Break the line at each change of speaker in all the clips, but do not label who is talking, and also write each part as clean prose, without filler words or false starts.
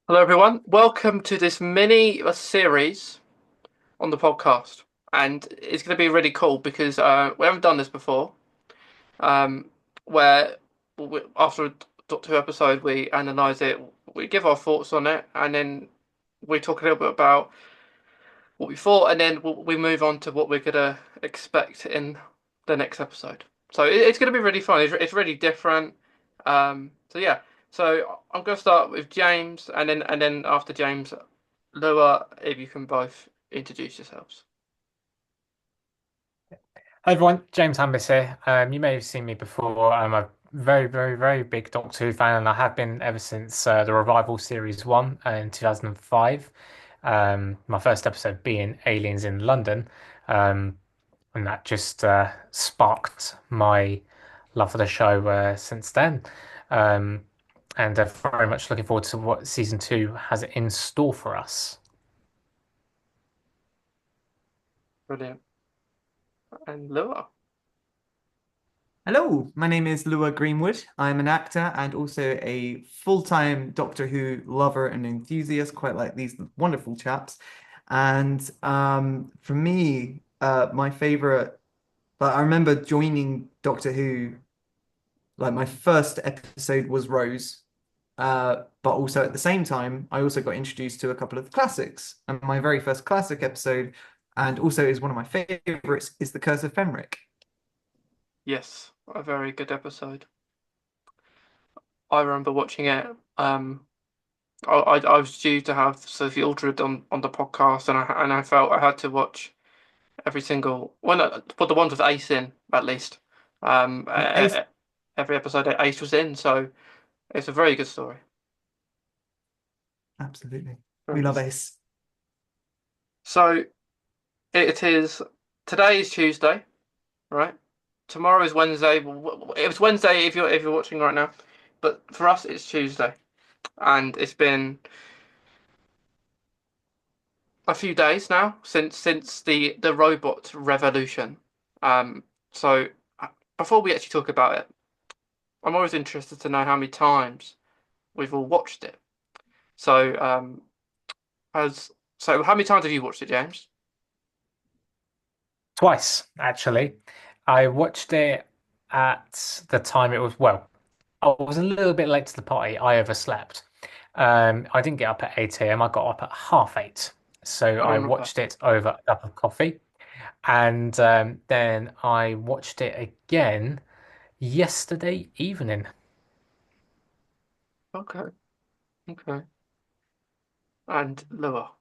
Hello, everyone. Welcome to this mini series on the podcast, and it's going to be really cool because we haven't done this before. Um, where after a Doctor Who episode, we analyze it, we give our thoughts on it, and then we talk a little bit about what we thought, and then we move on to what we're going to expect in the next episode. So it's going to be really fun. It's really different. So yeah. So I'm going to start with James, and then after James, Lewa, if you can both introduce yourselves.
Hi everyone, James Hambis here. You may have seen me before. I'm a very, very, very big Doctor Who fan, and I have been ever since the Revival Series 1 in 2005. My first episode being Aliens in London, um, and that just sparked my love for the show since then. Um, and very much looking forward to what season two has in store for us.
Brilliant. And Lewa.
Hello, my name is Lewa Greenwood. I'm an actor and also a full-time Doctor Who lover and enthusiast, quite like these wonderful chaps. And for me, my favorite, but I remember joining Doctor Who, like my first episode was Rose. But also at the same time, I also got introduced to a couple of the classics. And my very first classic episode, and also is one of my favorites, is The Curse of Fenric.
Yes, a very good episode. I remember watching it. I was due to have Sophie Aldred on the podcast, and I felt I had to watch every single one, but the ones with Ace in at least. Um,
Yeah,
e-
Ace,
e- every episode that Ace was in, so it's a very good story.
absolutely.
Very
We
good
love
story.
Ace.
So it is. Today is Tuesday, right? Tomorrow is Wednesday. It was Wednesday if you're watching right now, but for us it's Tuesday, and it's been a few days now since the robot revolution. Um, so before we actually talk about it, I'm always interested to know how many times we've all watched it. So as how many times have you watched it, James?
Twice, actually. I watched it at the time it was, well, I was a little bit late to the party. I overslept. I didn't get up at 8 a.m. I got up at half eight. So
I
I
remember.
watched it over a cup of coffee. And then I watched it again yesterday evening.
Okay, okay. And Lua.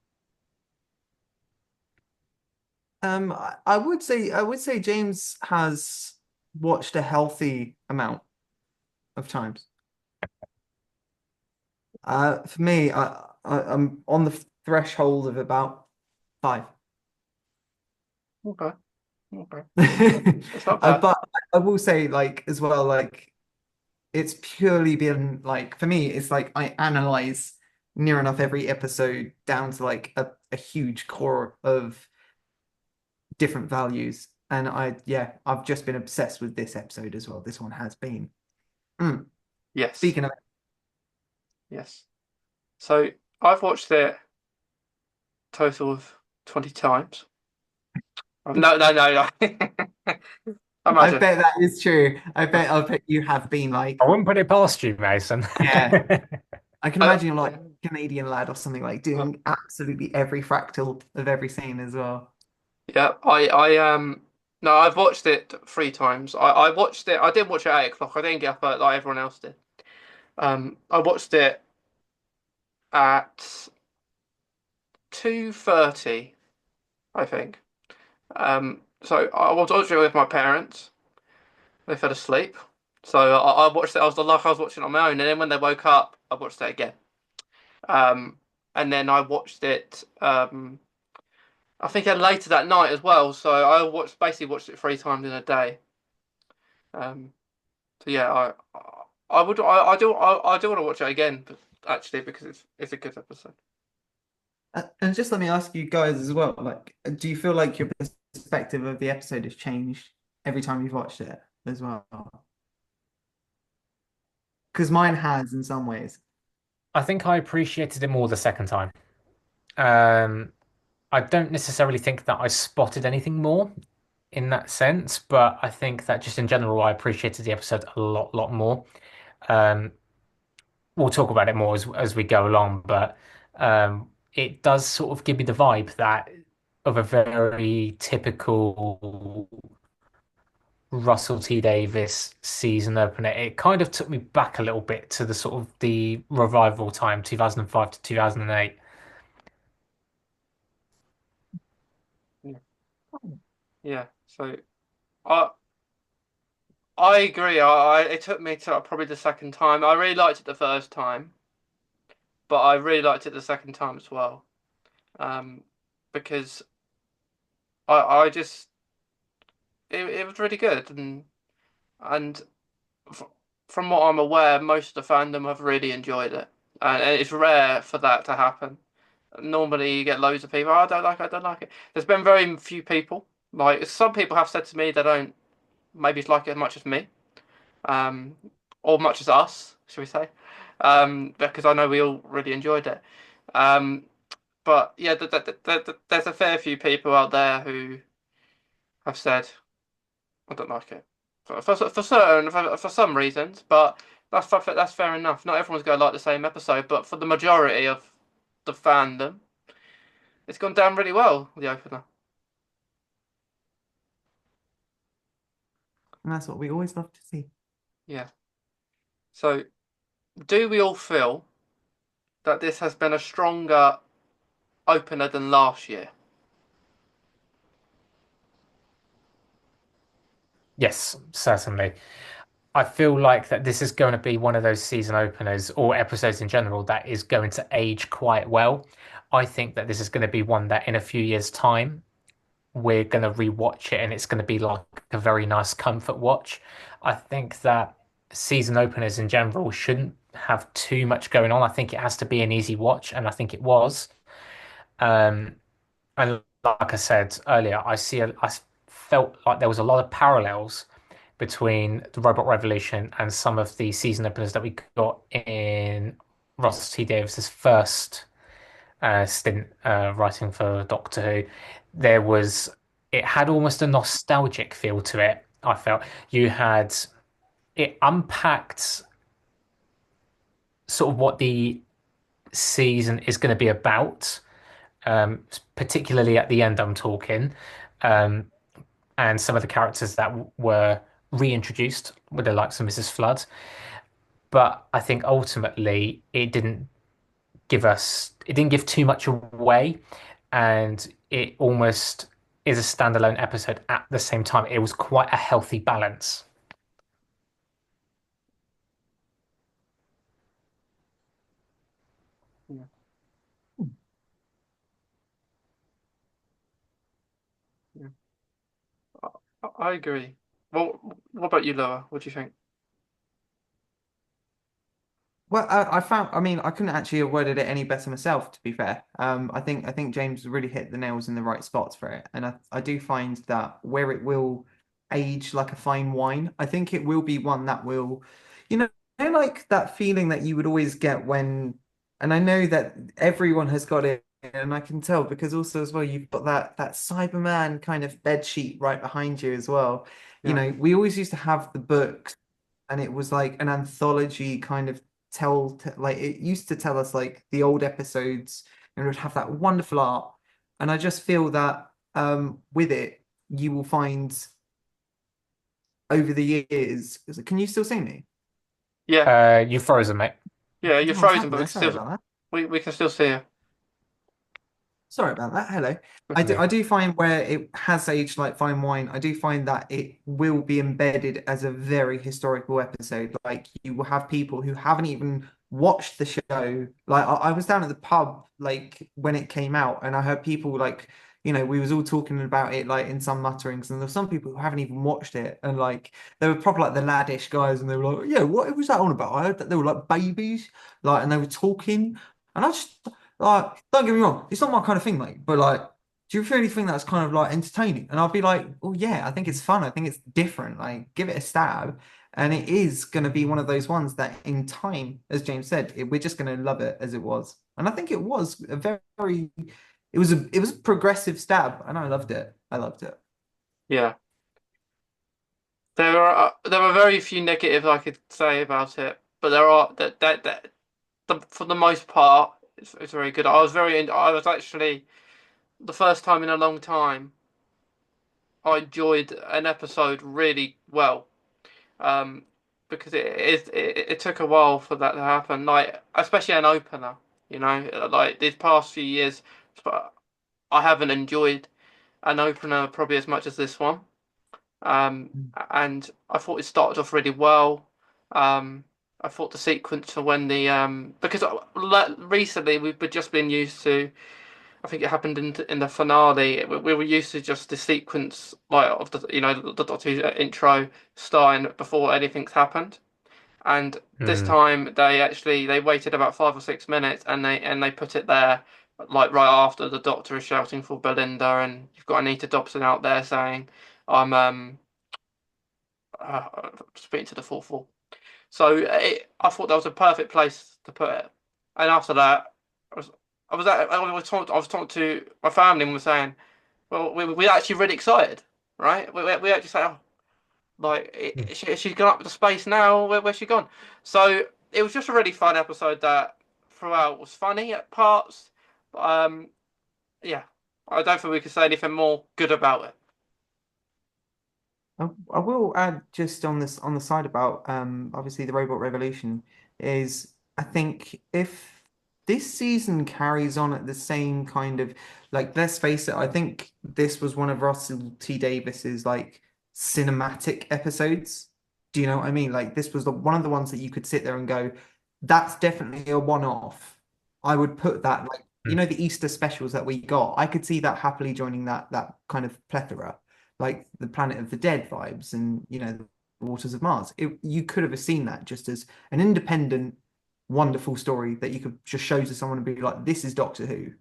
I would say James has watched a healthy amount of times. For me, I'm on the threshold of about five.
Okay, okay. It's not bad.
But I will say, like, as well, like, it's purely been like, for me, it's like I analyze near enough every episode down to like a huge core of different values. And yeah, I've just been obsessed with this episode as well. This one has been. Mm.
Yes,
Speaking of,
yes. So I've watched it total of 20 times. No, no, no, no.
I
Imagine.
bet that is true. I bet you have been
I
like,
wouldn't put it past you, Mason.
yeah. I can
I,
imagine you're like a Canadian lad or something like doing absolutely every fractal of every scene as well.
yeah, no, I've watched it 3 times. I watched it. I didn't watch it at 8 o'clock. I didn't get up like everyone else did. I watched it at 2:30, I think. So I was watching it with my parents. They fell asleep. So I watched it. I was watching it on my own, and then when they woke up, I watched it again. Um, and then I watched it. I think later that night as well. So I basically watched it 3 times in a day. Um, so yeah, I do want to watch it again, but actually because it's a good episode.
And just let me ask you guys as well, like, do you feel like your perspective of the episode has changed every time you've watched it as well? Because mine has in some ways.
I think I appreciated it more the second time. Um, I don't necessarily think that I spotted anything more in that sense, but I think that just in general, I appreciated the episode a lot more. Um, we'll talk about it more as we go along, but it does sort of give me the vibe that of a very typical Russell T Davies season opener. It kind of took me back a little bit to the sort of the revival time, 2005 to 2008.
Yeah. Yeah. So I I agree. It took me to probably the second time. I really liked it the first time, but I really liked it the second time as well. Um, because I just it was really good, and f from what I'm aware, most of the fandom have really enjoyed it, and it's rare for that to happen. Normally, you get loads of people. "Oh, I don't like it. I don't like it." There's been very few people. Like some people have said to me they don't maybe like it as much as me, um, or much as us, should we say? Because I know we all really enjoyed it. Um, but yeah, there's a fair few people out there who have said I don't like it for certain for some reasons, but that's fair enough. Not everyone's going to like the same episode, but for the majority of the fandom, it's gone down really well. The opener,
And that's what we always love to see.
yeah. So, do we all feel that this has been a stronger opener than last year?
Yes, certainly. I feel like that this is going to be one of those season openers or episodes in general that is going to age quite well. I think that this is going to be one that in a few years' time we're going to rewatch it and it's going to be like a very nice comfort watch. I think that season openers in general shouldn't have too much going on. I think it has to be an easy watch, and I think it was. Um, and like I said earlier, I felt like there was a lot of parallels between the Robot Revolution and some of the season openers that we got in Ross T. Davis's first stint writing for Doctor Who. There was it had almost a nostalgic feel to it. I felt you had it unpacked sort of what the season is going to be about, particularly at the end. I'm talking, um, and some of the characters that were reintroduced with the likes of Mrs. Flood. But I think ultimately it didn't give too much away, and it almost is a standalone episode at the same time. It was quite a healthy balance.
Yeah, yeah. I agree. Well, what about you, Loa? What do you think?
Well, I found, I mean, I couldn't actually have worded it any better myself, to be fair. I think James really hit the nails in the right spots for it. And I do find that where it will age like a fine wine, I think it will be one that will, you know, like that feeling that you would always get when, and I know that everyone has got it, and I can tell because also as well, you've got that Cyberman kind of bed sheet right behind you as well. You
Yeah,
know, we always used to have the books and it was like an anthology kind of like it used to tell us like the old episodes and it would have that wonderful art. And I just feel that with it, you will find over the years. Can you still see me?
yeah,
You frozen, mate.
yeah.
I don't
You're
know what's
frozen,
happened
but
there. Sorry about that.
we can still see you.
Sorry about that. Hello.
We
I
can
do,
hear
I
you.
do find where it has aged like fine wine, I do find that it will be embedded as a very historical episode. Like you will have people who haven't even watched the show. Like I was down at the pub like when it came out and I heard people like, we was all talking about it like in some mutterings and there's some people who haven't even watched it and like they were probably like the laddish guys and they were like, yeah, what was that on about? I heard that they were like babies, like and they were talking and I just like, don't get me wrong, it's not my kind of thing, mate. But like, do you really think that's kind of like entertaining? And I'll be like, oh yeah, I think it's fun. I think it's different. Like, give it a stab. And it is going to be one of those ones that in time, as James said, we're just going to love it as it was. And I think it was a very, it was a progressive stab, and I loved it. I loved it.
Yeah. There are very few negatives I could say about it, but there are for the most part it's very good. I was actually the first time in a long time I enjoyed an episode really well. Um, because it took a while for that to happen. Like especially an opener, you know, like these past few years, but I haven't enjoyed an opener probably as much as this one. And I thought it started off really well. Um, I thought the sequence for when the because recently we've just been used to. I think it happened in the finale. We were used to just the sequence like of the the Doctor Who intro starting before anything's happened. And this
Mm,
time they waited about 5 or 6 minutes and they put it there like right after the Doctor is shouting for Belinda and you've got Anita Dobson out there saying I'm speaking to the fourth wall. So I thought that was a perfect place to put it. And after that, I was I was talking to my family and we were saying, well, we're actually really excited, right? We actually say, oh, like
mm.
she's gone up to space now. Where's she gone? So it was just a really fun episode that throughout was funny at parts. Um, yeah, I don't think we could say anything more good about it.
I will add just on this on the side about obviously the Robot Revolution is I think if this season carries on at the same kind of like let's face it, I think this was one of Russell T Davis's like cinematic episodes. Do you know what I mean? Like this was one of the ones that you could sit there and go, that's definitely a one-off. I would put that like
Mm.
the Easter specials that we got. I could see that happily joining that kind of plethora like the Planet of the Dead vibes and the Waters of Mars. You could have seen that just as an independent, wonderful story that you could just show to someone and be like, "This is Doctor Who."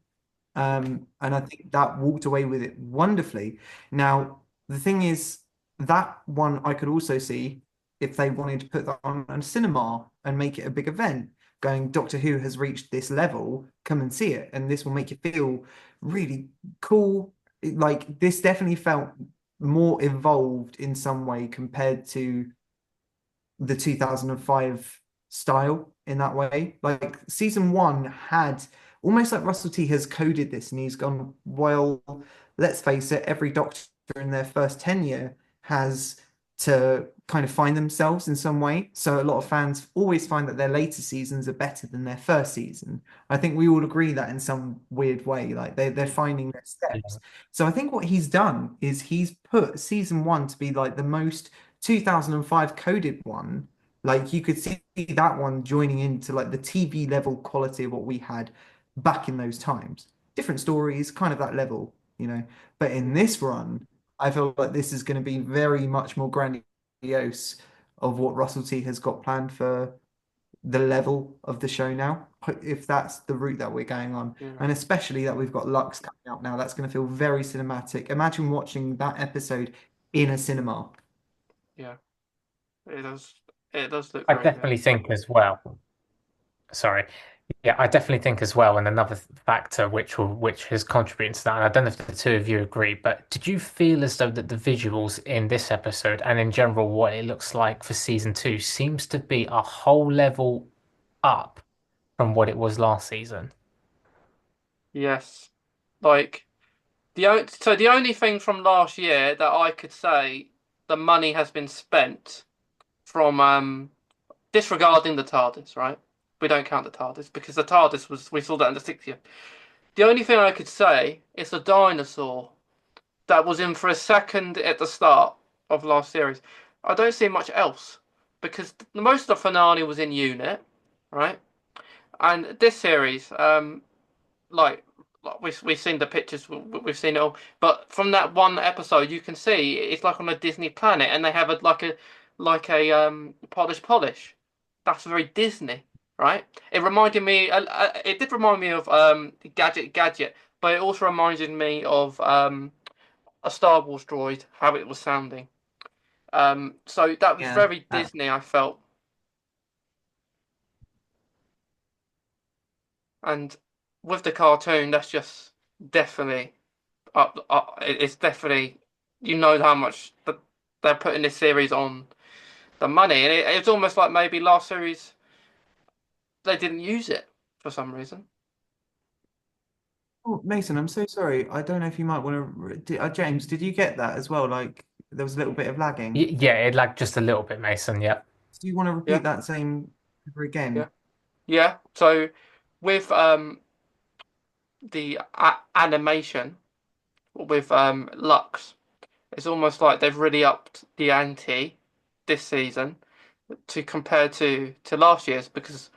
And I think that walked away with it wonderfully. Now, the thing is, that one I could also see if they wanted to put that on a cinema and make it a big event, going, Doctor Who has reached this level, come and see it. And this will make you feel really cool. Like, this definitely felt more evolved in some way compared to the 2005 style in that way. Like season one had almost like Russell T has coded this and he's gone, well, let's face it, every doctor in their first tenure has to kind of find themselves in some way. So a lot of fans always find that their later seasons are better than their first season. I think we all agree that in some weird way, like they're finding their steps.
Yeah.
So I think what he's done is he's put season one to be like the most 2005 coded one, like you could see that one joining into like the TV level quality of what we had back in those times. Different stories, kind of that level, you know. But in this run, I feel like this is going to be very much more grandiose of what Russell T has got planned for the level of the show now, if that's the route that we're going on.
Yeah,
And especially that we've got Lux coming out now, that's going to feel very cinematic. Imagine watching that episode in a cinema.
yeah, it does. It does look
I
very good.
definitely think as well. Sorry. Yeah, I definitely think as well, and another factor which has contributed to that, and I don't know if the two of you agree, but did you feel as though that the visuals in this episode and in general what it looks like for season two seems to be a whole level up from what it was last season?
Yes, like the only thing from last year that I could say the money has been spent from disregarding the TARDIS, right? We don't count the TARDIS because the TARDIS was we saw that in the 60th. The only thing I could say is the dinosaur that was in for a second at the start of last series. I don't see much else because most of the finale was in unit, right? And this series, like we've seen the pictures, we've seen it all. But from that one episode, you can see it's like on a Disney planet, and they have like a polish. That's very Disney, right? It reminded me. It did remind me of Gadget, but it also reminded me of a Star Wars droid, how it was sounding. So that was
Yeah.
very Disney, I felt. And with the cartoon, that's just definitely it's definitely you know how much they're putting this series on the money, and it's almost like maybe last series they didn't use it for some reason.
Oh, Mason, I'm so sorry. I don't know if you might want to. James, did you get that as well? Like there was a little bit of lagging.
Yeah, it lagged just a little bit, Mason. Yeah.
Do you want to
Yeah,
repeat that same over
yeah,
again?
yeah. So with the animation with Lux, it's almost like they've really upped the ante this season to compare to last year's because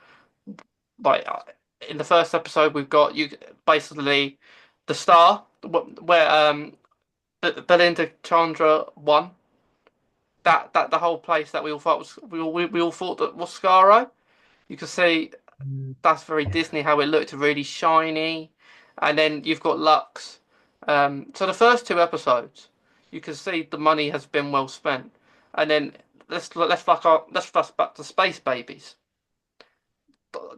like in the first episode we've got you basically the star where Belinda Chandra won that the whole place that we all thought was we all thought that was Skaro. You can see
Mm.
that's very Disney how it looked really shiny, and then you've got Lux. So the first two episodes, you can see the money has been well spent, and then let's fuck back to Space Babies.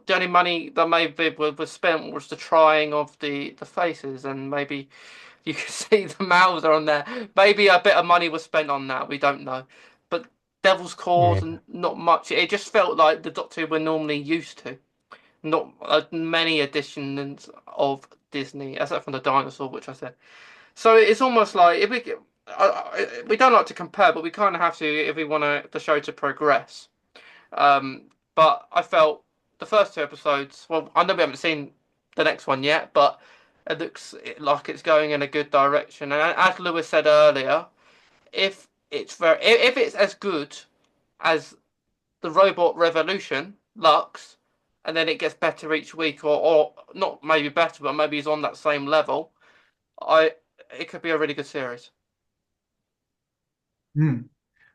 The only money that maybe was spent was the trying of the faces, and maybe you can see the mouths are on there. Maybe a bit of money was spent on that. We don't know, but Devil's Cause
Yeah.
and not much. It just felt like the Doctor we're normally used to. Not many additions of Disney, except from the dinosaur, which I said. So it's almost like if we don't like to compare, but we kind of have to if we want the show to progress. Um, but I felt the first two episodes. Well, I know we haven't seen the next one yet, but it looks like it's going in a good direction. And as Lewis said earlier, if it's as good as the Robot Revolution Lux, and then it gets better each week, or not maybe better, but maybe it's on that same level. I It could be a really good series.
Hmm.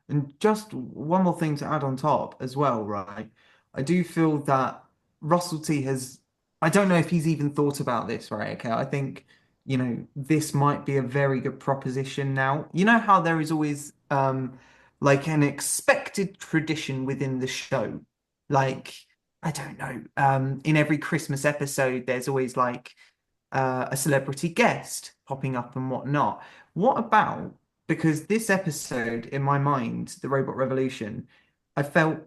And just one more thing to add on top as well, right? I do feel that Russell T has, I don't know if he's even thought about this, right? Okay, I think, this might be a very good proposition now. You know how there is always like an expected tradition within the show. Like, I don't know, in every Christmas episode, there's always like a celebrity guest popping up and whatnot. What about, because this episode, in my mind, The Robot Revolution, I felt,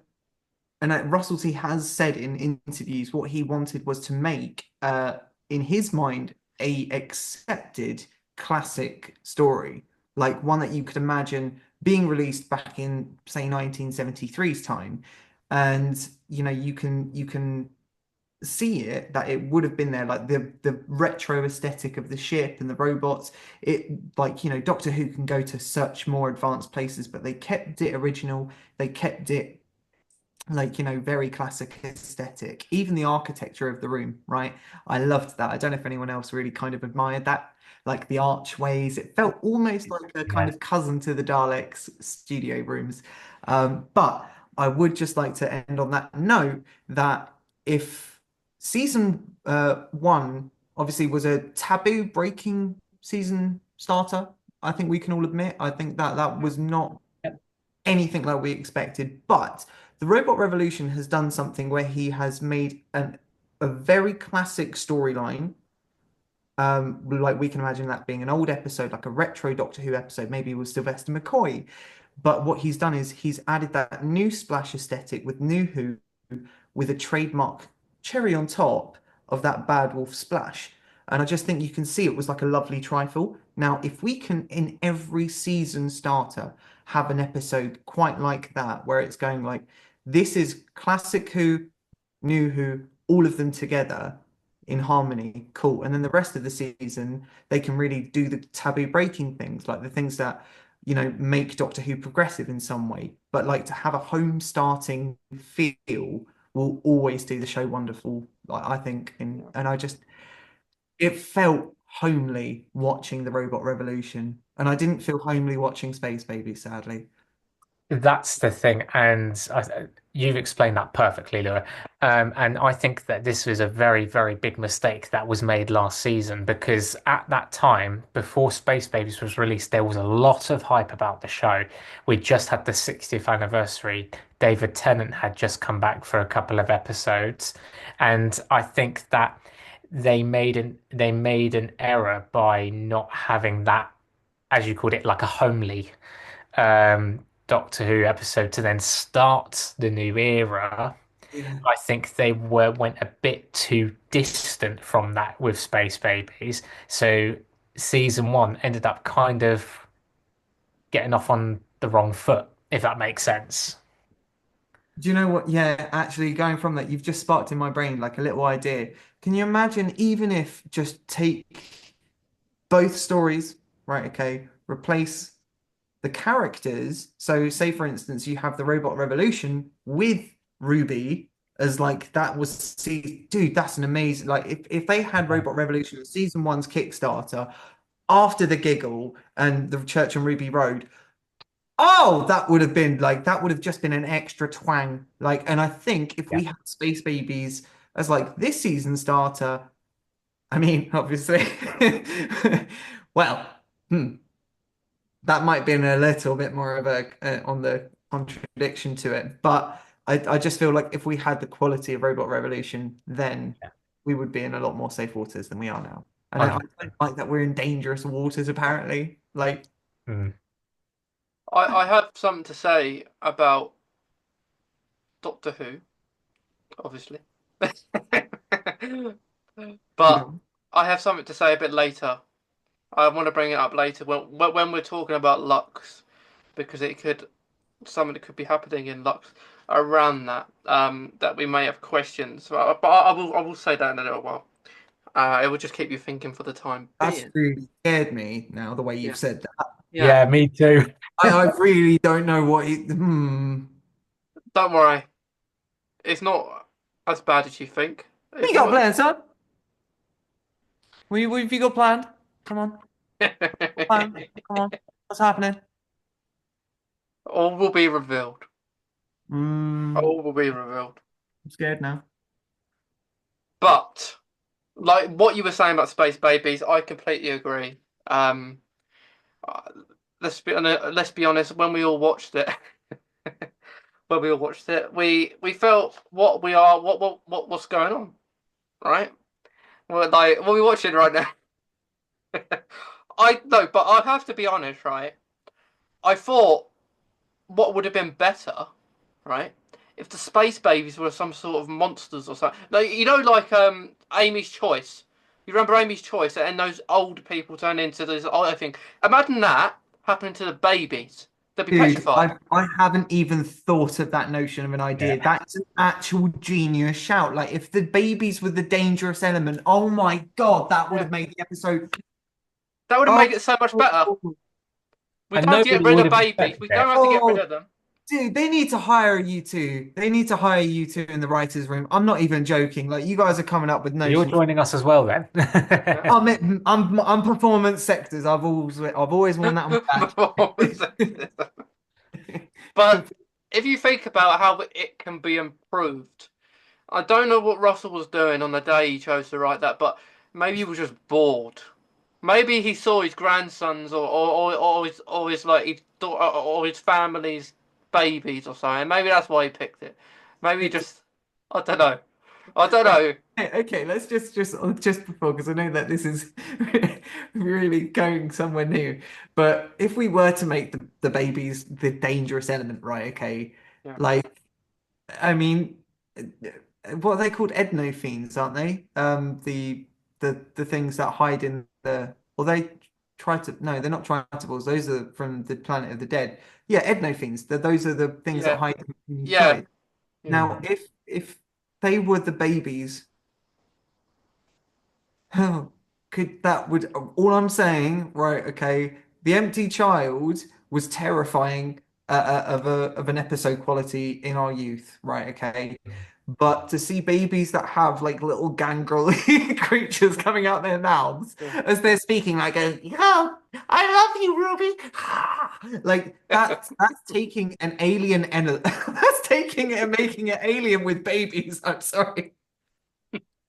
and Russell T has said in interviews what he wanted was to make, in his mind, a accepted classic story, like one that you could imagine being released back in, say, 1973's time. And you can see it that it would have been there, like the retro aesthetic of the ship and the robots. It, like, Doctor Who can go to such more advanced places, but they kept it original. They kept it, like, very classic aesthetic. Even the architecture of the room, right? I loved that. I don't know if anyone else really kind of admired that. Like the archways, it felt almost like a kind
Yeah.
of cousin to the Daleks studio rooms. But I would just like to end on that note that if season one obviously was a taboo breaking season starter, I think we can all admit. I think that that was not
Yep.
anything like we expected. But the Robot Revolution has done something where he has made a very classic storyline. Like we can imagine that being an old episode, like a retro Doctor Who episode, maybe with Sylvester McCoy. But what he's done is he's added that new splash aesthetic with New Who, with a trademark cherry on top of that Bad Wolf splash. And I just think you can see it was like a lovely trifle. Now, if we can, in every season starter, have an episode quite like that, where it's going like, this is classic Who, New Who, all of them together in harmony, cool. And then the rest of the season, they can really do the taboo breaking things, like the things that, make Doctor Who progressive in some way. But like to have a home starting feel will always do the show wonderful, I think. And I just, it felt homely watching the Robot Revolution. And I didn't feel homely watching Space Baby, sadly.
That's the thing, and you've explained that perfectly, Lewa. And I think that this was a very, very big mistake that was made last season because at that time, before Space Babies was released, there was a lot of hype about the show. We just had the 60th anniversary. David Tennant had just come back for a couple of episodes, and I think that they made an error by not having that, as you called it, like a homely Doctor Who episode to then start the new era.
Yeah.
I think they went a bit too distant from that with Space Babies. So season one ended up kind of getting off on the wrong foot, if that makes sense.
Do you know what? Yeah, actually, going from that, you've just sparked in my brain like a little idea. Can you imagine even if just take both stories, right? Okay, replace the characters. So, say for instance, you have the Robot Revolution with Ruby as like that was see, dude, that's an amazing like if they had
Yeah.
Robot Revolution season one's Kickstarter after the giggle and the Church on Ruby Road. Oh, that would have been like that would have just been an extra twang. Like, and I think if
Yeah.
we had Space Babies as like this season starter, I mean, obviously, well, hmm, that might be a little bit more of a on the contradiction to it. But I just feel like if we had the quality of Robot Revolution, then
Yeah.
we would be in a lot more safe waters than we are now. And I don't
100%.
like that we're in dangerous waters, apparently. Like,
Mm.
I have something to say about Doctor Who, obviously.
you
But
know,
I have something to say a bit later. I want to bring it up later when we're talking about Lux because it could something that could be happening in Lux around that that we may have questions. But I will say that in a little while. It will just keep you thinking for the time
that's
being.
really scared me now, the way you've
Yeah,
said that.
yeah.
Yeah, me too.
I really don't know what it, hmm.
Don't worry, it's not as bad as you think.
What
It's
you got
not.
planned, son? What have you got planned? Come on, plan. Come on. What's happening?
All will be revealed.
Hmm.
All will be revealed.
I'm scared now.
But like what you were saying about Space Babies, I completely agree. Um, uh, let's be honest. When we all watched it, we felt what we are, what's going on, right? We're like, what are we watching right now? I no, but I have to be honest, right? I thought what would have been better, right? If the Space Babies were some sort of monsters or something. Like, like Amy's Choice. You remember Amy's Choice, and those old people turn into this other thing. Imagine that happening to the babies. They'd be
Dude,
petrified.
I haven't even thought of that notion of an idea.
Yeah.
That's an actual genius shout. Like if the babies were the dangerous element, oh my God, that would
Yeah,
have made the episode.
that would have
Oh,
made it so much better. We
And
don't have to get
nobody
rid
would
of
have
babies.
expected
We don't
it.
have to get rid
oh,
of them.
dude, they need to hire you two. They need to hire you two in the writers' room. I'm not even joking. Like you guys are coming up with
You're
notions.
joining us as well then.
Yeah.
I'm performance sectors. I've always worn that on my back.
But if you think about how it can be improved, I don't know what Russell was doing on the day he chose to write that, but maybe he was just bored. Maybe he saw his grandsons or his like his daughter or his family's babies or something. Maybe that's why he picked it. Maybe he just I don't know. I don't know.
Okay, let's just before because I know that this is really going somewhere new. But if we were to make the babies the dangerous element, right? Okay,
Yeah.
like I mean, what are they called? Ednofiends, aren't they? The things that hide in the or they try to no, they're not tritable. Those are from the Planet of the Dead. Yeah, Ednofiends. Those are the things that
Yeah.
hide
Yeah.
inside.
Yeah.
Now,
Mm.
if they were the babies. Oh, could that would all I'm saying, right? Okay, the empty child was terrifying of an episode quality in our youth, right? Okay, but to see babies that have like little gangrel creatures coming out their mouths
Yeah.
as they're speaking, like, "Oh, I love you, Ruby." Like that's taking an alien and that's taking it and making it alien with babies. I'm sorry.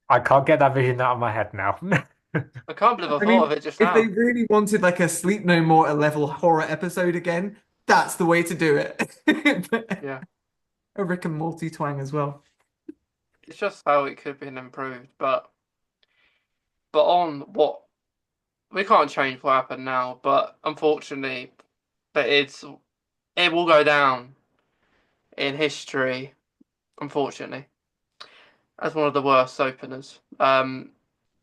I can't get that vision out of my head now.
I can't believe I
I
thought
mean,
of it just
if they
now.
really wanted like a Sleep No More a level horror episode again, that's the way to do it. But
Yeah,
a Rick and Morty twang as well.
it's just how it could have been improved, but on what we can't change what happened now, but unfortunately, that it will go down in history, unfortunately, as one of the worst openers.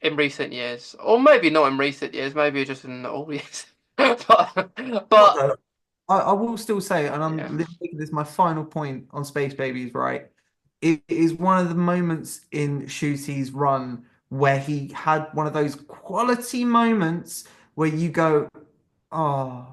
In recent years, or maybe not in recent years, maybe just in all years.
What
But
though? I will still say, and I'm
yeah,
making this my final point on Space Babies, right? It is one of the moments in Shooty's run where he had one of those quality moments where you go, oh,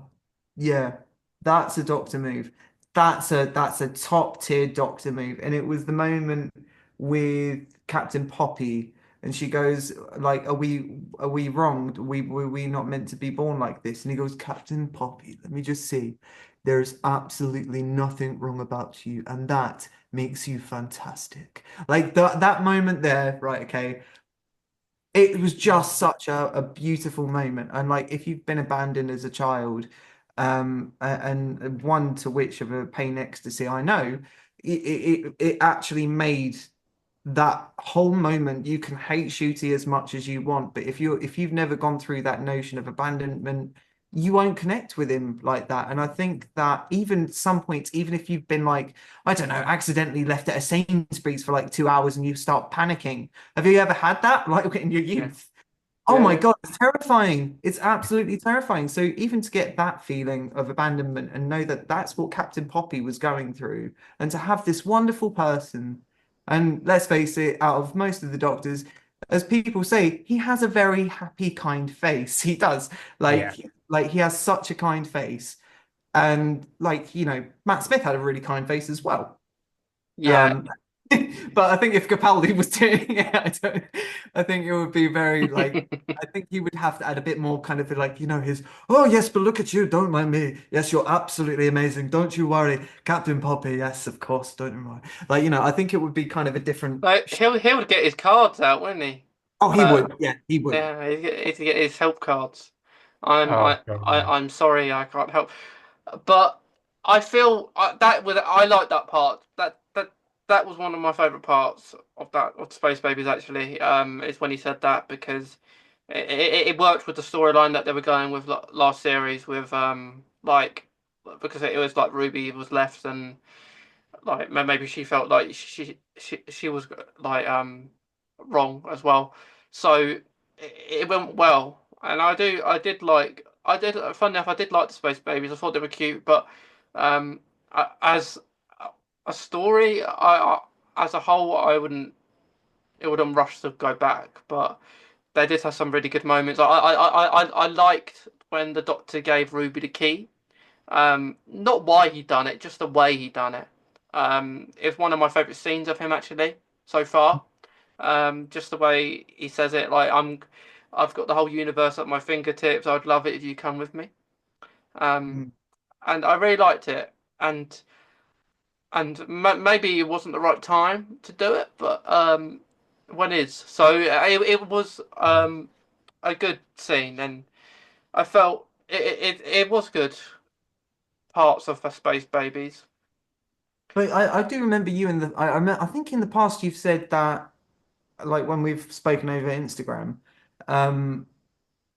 yeah, that's a Doctor move. That's a top tier Doctor move. And it was the moment with Captain Poppy, and she goes, like, are we wronged? Were we not meant to be born like this? And he goes, Captain Poppy, let me just see. There's absolutely nothing wrong about you, and that makes you fantastic. Like that moment there, right? Okay, it was just such a beautiful moment. And like if you've been abandoned as a child, and one to which of a pain ecstasy I know, it actually made that whole moment. You can hate Shooty as much as you want, but if you've never gone through that notion of abandonment, you won't connect with him like that. And I think that even some points, even if you've been like, I don't know, accidentally left at a Sainsbury's for like 2 hours and you start panicking. Have you ever had that, like in your
yeah,
youth? Oh
yeah,
my
yeah.
God, it's terrifying. It's absolutely terrifying. So even to get that feeling of abandonment and know that that's what Captain Poppy was going through, and to have this wonderful person, and let's face it, out of most of the doctors, as people say, he has a very happy, kind face. He does.
Yeah.
Like he has such a kind face. And like, Matt Smith had a really kind face as well.
Yeah.
Um, but I think if Capaldi was doing it, I think it would be very like, I think he would have to add a bit more kind of like, his, oh yes, but look at you, don't mind me. Yes, you're absolutely amazing. Don't you worry. Captain Poppy, yes, of course, don't you worry. Like, I think it would be kind of a different.
Like he would get his cards out, wouldn't he?
Oh, he
Uh,
would. Yeah, he would.
yeah, he'd get his help cards. I'm
Oh,
I,
God,
I
yeah.
I'm sorry, I can't help. But I feel I like that part. That was one of my favorite parts of Space Babies. Actually, is when he said that because it worked with the storyline that they were going with last series with like because it was like Ruby was left and like maybe she felt like she was like wrong as well. So it went well, and I did funny enough I did like the Space Babies. I thought they were cute, but um as a story, as a whole, I wouldn't it wouldn't rush to go back, but they did have some really good moments. I liked when the Doctor gave Ruby the key. Not why he done it, just the way he done it. It's one of my favourite scenes of him actually so far. Just the way he says it, like I've got the whole universe at my fingertips. I'd love it if you come with me. Um,
Mm.
and I really liked it. And maybe it wasn't the right time to do it, but when is so it was a good scene, and I felt it was good parts of the Space Babies.
But I do remember you in the, I think in the past you've said that, like when we've spoken over Instagram, um,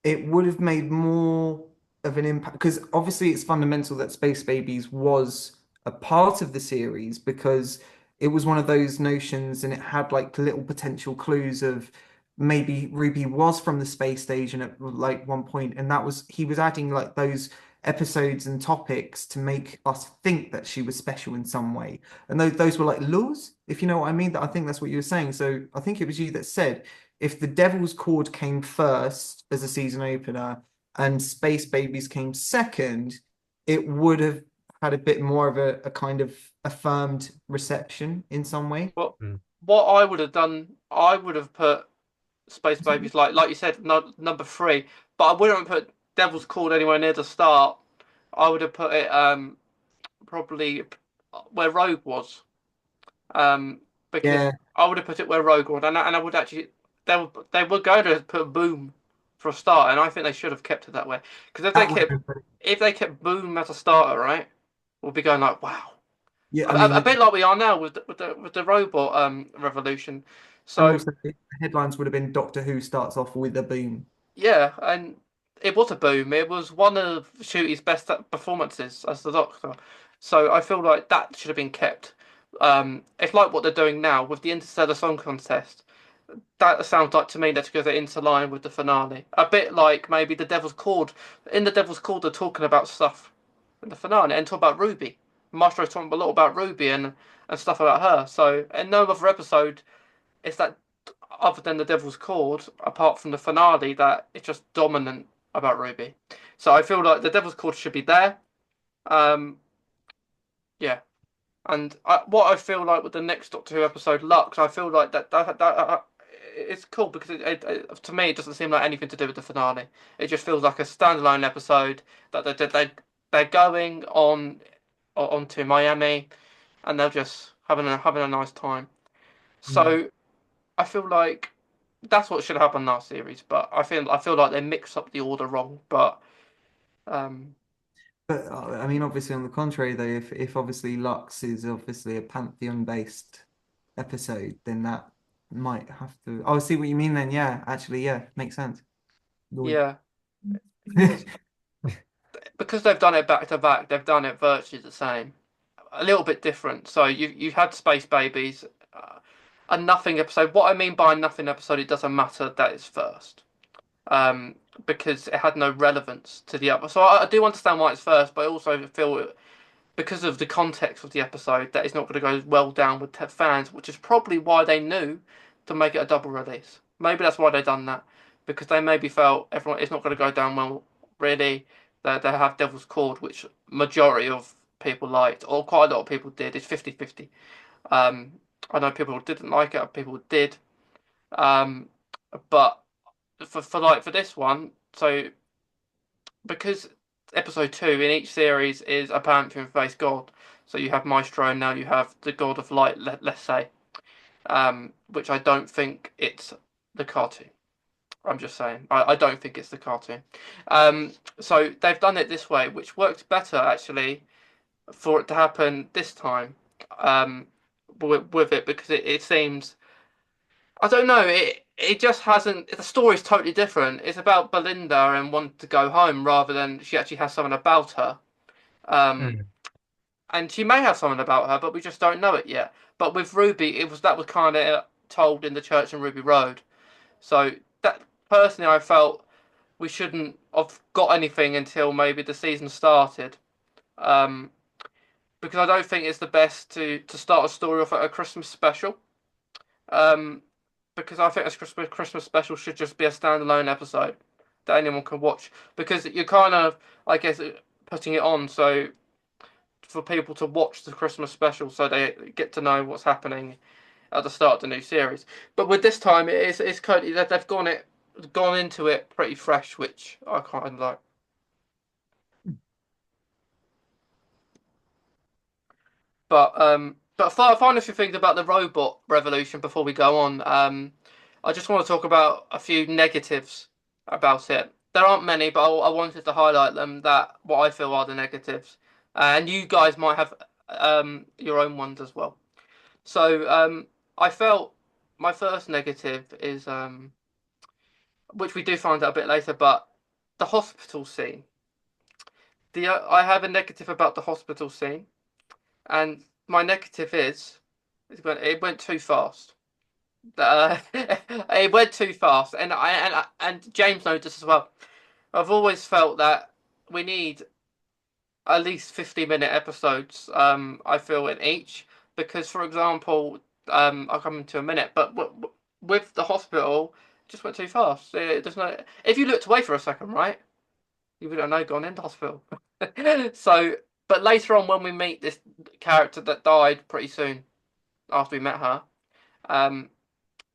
it would have made more of an impact because obviously it's fundamental that Space Babies was a part of the series because it was one of those notions and it had like little potential clues of maybe Ruby was from the space station at like one point, and that was he was adding like those episodes and topics to make us think that she was special in some way. And those were like laws, if you know what I mean. That I think that's what you were saying. So I think it was you that said if the Devil's Chord came first as a season opener and Space Babies came second, it would have had a bit more of a kind of affirmed reception in some way.
What
Mm.
what I would have done, I would have put Space Babies like you said, no, number three, but I wouldn't have put Devil's Called anywhere near the start. I would have put it probably where Rogue was. Because
Yeah,
I would have put it where Rogue was, and I would actually they were going to put Boom for a start, and I think they should have kept it that way. Because
that would have been pretty.
if they kept Boom as a starter, right, we'll be going like, wow,
Yeah, I mean,
a bit like we are now with the robot revolution.
and
So
also the headlines would have been Doctor Who starts off with a boom.
yeah, and it was a boom. It was one of Shooty's best performances as the Doctor. So I feel like that should have been kept. It's like what they're doing now with the Interstellar Song Contest. That sounds like to me that's because they're into line with the finale. A bit like maybe the Devil's Chord. In the Devil's Chord, they're talking about stuff in the finale and talk about Ruby. Maestro's talking a lot about Ruby and stuff about her. So in no other episode is that other than the Devil's Chord, apart from the finale, that it's just dominant about Ruby. So I feel like the Devil's Chord should be there. Um, yeah, and what I feel like with the next Doctor Who episode, Lux, I feel like that it's cool because to me it doesn't seem like anything to do with the finale. It just feels like a standalone episode that they're going on to Miami and they're just having a nice time.
Mm.
So I feel like that's what should happen last series, but I feel like they mixed up the order wrong. But um,
But I mean, obviously, on the contrary, though, if obviously Lux is obviously a Pantheon-based episode, then that might have to. Oh, I see what you mean then. Yeah, actually, yeah, makes sense. Lord.
yeah, because they've done it back to back, they've done it virtually the same, a little bit different. So you had Space Babies, a nothing episode. What I mean by nothing episode, it doesn't matter that it's first, um, because it had no relevance to the other. So I do understand why it's first, but I also feel because of the context of the episode that it's not going to go well down with fans, which is probably why they knew to make it a double release. Maybe that's why they done that because they maybe felt everyone it's not going to go down well. Really, they have Devil's Chord, which majority of people liked, or quite a lot of people did. It's 50-50. Um, I know people didn't like it, people did. Um, but for this one, so because episode two in each series is a pantheon-based god. So you have Maestro, and now you have the god of light. Let's say, which I don't think it's the cartoon. I'm just saying, I don't think it's the cartoon. So they've done it this way, which works better actually for it to happen this time. With it because it seems I don't know. It just hasn't. The story's totally different. It's about Belinda and wanting to go home rather than she actually has someone about her. Um,
Mm.
and she may have someone about her, but we just don't know it yet. But with Ruby, it was that was kind of told in the church in Ruby Road. So that personally, I felt we shouldn't have got anything until maybe the season started. Um, because I don't think it's the best to start a story off at a Christmas special. Um, because I think this Christmas special should just be a standalone episode that anyone can watch. Because you're kind of, I guess, putting it on so for people to watch the Christmas special, so they get to know what's happening at the start of the new series. But with this time, it's kind of, they've gone into it pretty fresh, which I kind of like. But final few things about the robot revolution before we go on. I just want to talk about a few negatives about it. There aren't many, but I wanted to highlight them. That what I feel are the negatives, and you guys might have your own ones as well. So I felt my first negative is which we do find out a bit later, but the hospital scene. The I have a negative about the hospital scene. And my negative is it went too fast. It went too fast, and James knows this as well. I've always felt that we need at least 50-minute episodes. I feel in each because, for example, I'll come into a minute, but with the hospital, it just went too fast. There's no. If you looked away for a second, right, you would have know gone into hospital. So, but later on, when we meet this character that died pretty soon after we met her, um,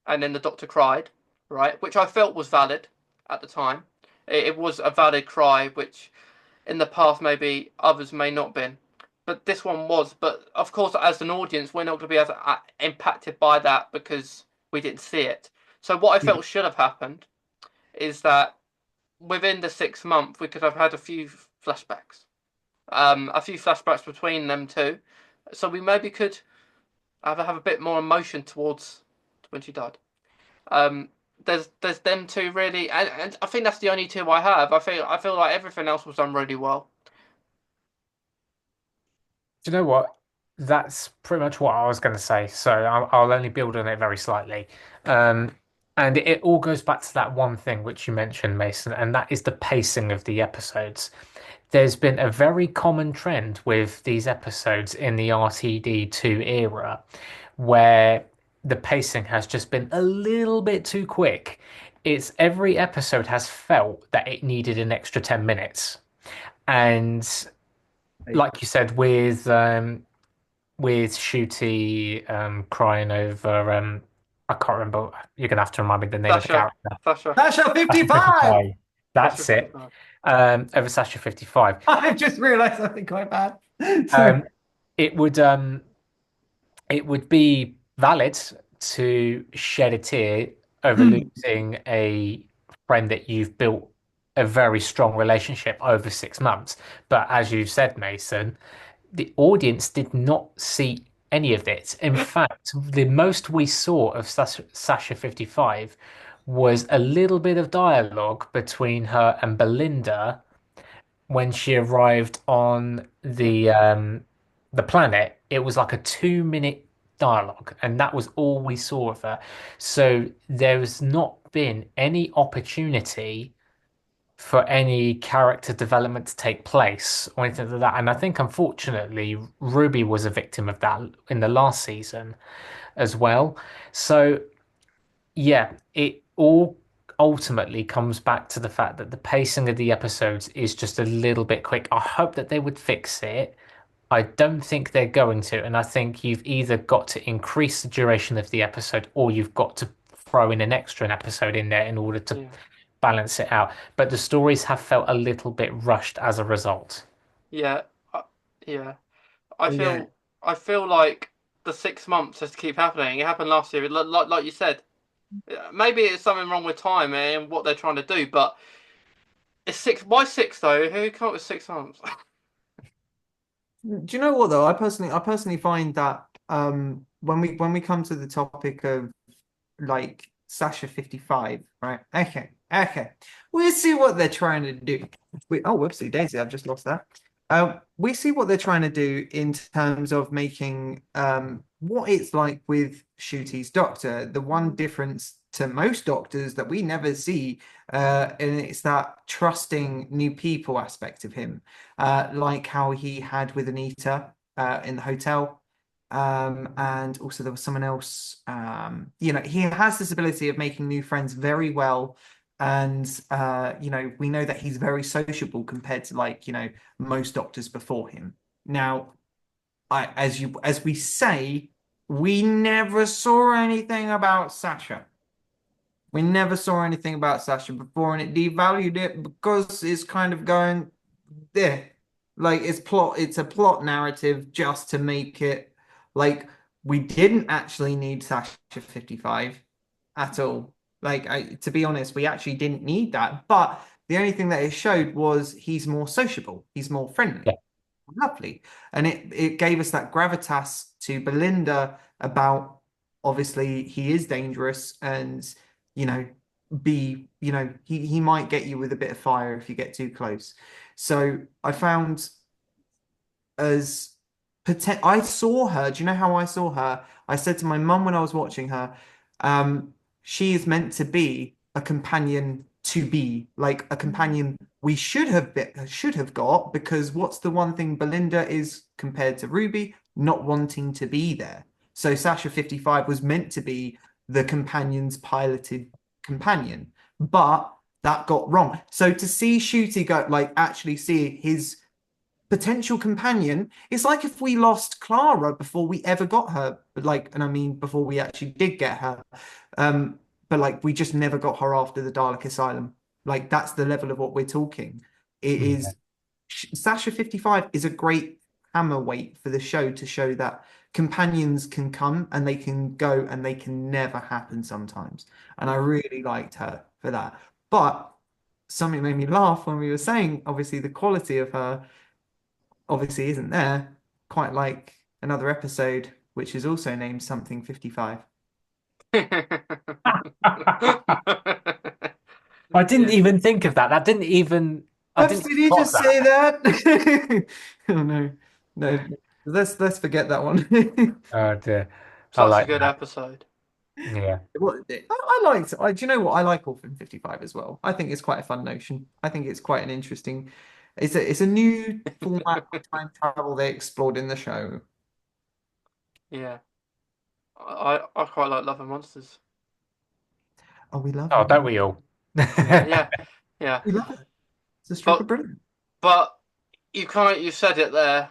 and then the doctor cried, right, which I felt was valid at the time. It was a valid cry, which in the past maybe others may not been. But this one was. But of course, as an audience, we're not going to be as impacted by that because we didn't see it. So what I
Yeah.
felt should have happened is that within the 6 month we could have had flashbacks, a few flashbacks between them two, so we maybe could have a bit more emotion towards when she died. Um, there's them two really, and I think that's the only two I have. I feel like everything else was done really well.
Do you know what? That's pretty much what I was going to say. So I'll only build on it very slightly. Um, and it all goes back to that one thing which you mentioned, Mason, and that is the pacing of the episodes. There's been a very common trend with these episodes in the RTD2 era where the pacing has just been a little bit too quick. It's every episode has felt that it needed an extra 10 minutes. And like you said, with Shooty crying over I can't remember. You're gonna have to remind me the name of the
Sasha,
character.
Sasha,
Sasha
Sasha
55.
55.
Sasha
That's it.
55.
Over Sasha 55.
I've just realized something quite bad. Sorry.
Um, it would it would be valid to shed a tear over losing a friend that you've built a very strong relationship over 6 months. But as you've said, Mason, the audience did not see any of it. In fact, the most we saw of Sasha 55 was a little bit of dialogue between her and Belinda when she arrived on
Yeah,
the planet. It was like a 2 minute dialogue, and that was all we saw of her. So there's not been any opportunity for any character development to take place or anything like that. And I think unfortunately Ruby was a victim of that in the last season as well. So yeah, it all ultimately comes back to the fact that the pacing of the episodes is just a little bit quick. I hope that they would fix it. I don't think they're going to, and I think you've either got to increase the duration of the episode or you've got to throw in an extra episode in there in order to
yeah,
balance it out. But the stories have felt a little bit rushed as a result.
yeah, yeah. I
Yeah.
feel I feel like the 6 months has to keep happening. It happened last year, like you said. Maybe it's something wrong with time and what they're trying to do, but it's six. Why six though? Who came up with 6 months?
Do you know what though? I personally find that when we come to the topic of like Sasha 55, right? Okay. We see what they're trying to do. Whoopsie daisy, I've just lost that. We see what they're trying to do in terms of making what it's like with Shooty's doctor. The one difference to most doctors that we never see, and it's that trusting new people aspect of him, like how he had with Anita in the hotel. And also there was someone else. He has this ability of making new friends very well. And we know that he's very sociable compared to most doctors before him. Now, as we say, we never saw anything about Sasha. We never saw anything about Sasha before, and it devalued it because it's kind of going there. Like it's a plot narrative just to make it like we didn't actually need Sasha 55 at all. To be honest, we actually didn't need that. But the only thing that it showed was he's more sociable, he's more
Yeah.
friendly, lovely. And it gave us that gravitas to Belinda about obviously he is dangerous and you know he might get you with a bit of fire if you get too close. So I found as I saw her. Do you know how I saw her? I said to my mum when I was watching her, she is meant to be a companion to be like a companion we should have got because what's the one thing Belinda is compared to Ruby? Not wanting to be there. So Sasha 55 was meant to be the companion's piloted companion, but that got wrong. So to see Shooty go like actually see his potential companion. It's like if we lost Clara before we ever got her, but and I mean before we actually did get her. But we just never got her after the Dalek Asylum. Like that's the level of what we're talking. It
Yeah.
is Sasha 55 is a great hammer weight for the show to show that companions can come and they can go and they can never happen sometimes. And I really liked her for that. But something made me laugh when we were saying, obviously, the quality of her obviously isn't there, quite like another episode, which is also named something 55.
I didn't
Yeah.
even think of that. That didn't even. I
Oops,
didn't
did you
spot
just say
that.
that? Oh no. No, let's forget that one.
Oh dear. I
Such a
like
good
that.
episode.
Yeah.
Well, I liked. Do you know what? I like Orphan 55 as well. I think it's quite a fun notion. I think it's quite an interesting. It's a new format of time travel they explored in the show.
Yeah. I quite like Love and Monsters.
Oh, we love
Oh,
Love and
don't we all?
Yeah, yeah, yeah.
we love it. It's a stroke of
But
brilliance.
but you said it there.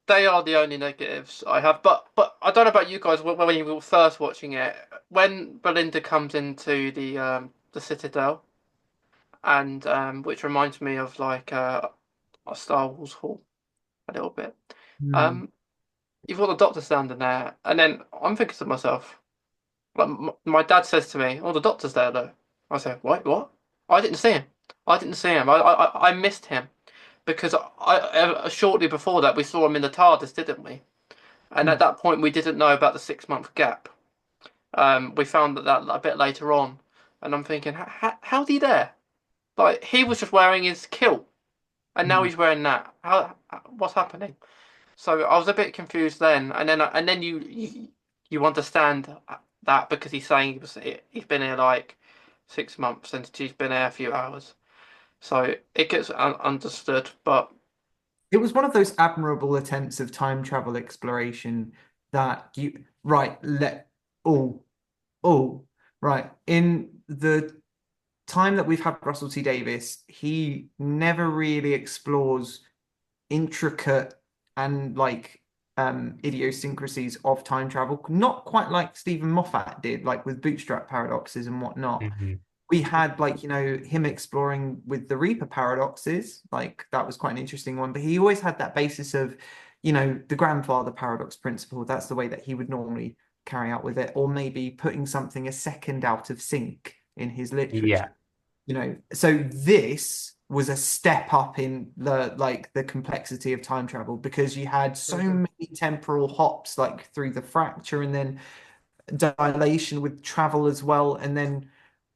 They are the only negatives I have. But I don't know about you guys. When you were first watching it, when Belinda comes into the Citadel, and which reminds me of like a Star Wars hall a little bit.
Hmm.
Um, you've got the Doctor standing there, and then I'm thinking to myself, like my dad says to me, "Oh, the Doctor's there though." I say, "What? What? I didn't see him. I didn't see him. I missed him because shortly before that we saw him in the TARDIS, didn't we?" And at that point, we didn't know about the 6 month gap. We found that a bit later on, and I'm thinking, how's he there? Like he was just wearing his kilt, and now
Hmm.
he's wearing that. What's happening? So I was a bit confused then, and then you understand that because he's saying he's been here like 6 months and she's been here a few hours, so it gets understood. But
It was one of those admirable attempts of time travel exploration that you right let oh oh right in the time that we've had Russell T Davis, he never really explores intricate and like idiosyncrasies of time travel, not quite like Stephen Moffat did, like with bootstrap paradoxes and whatnot.
Mhm.
We had like, him exploring with the Reaper paradoxes, like that was quite an interesting one, but he always had that basis of, the grandfather paradox principle. That's the way that he would normally carry out with it, or maybe putting something a second out of sync in his literature.
Yeah.
So this was a step up in the complexity of time travel because you had so
Mhm.
many temporal hops like through the fracture and then dilation with travel as well, and then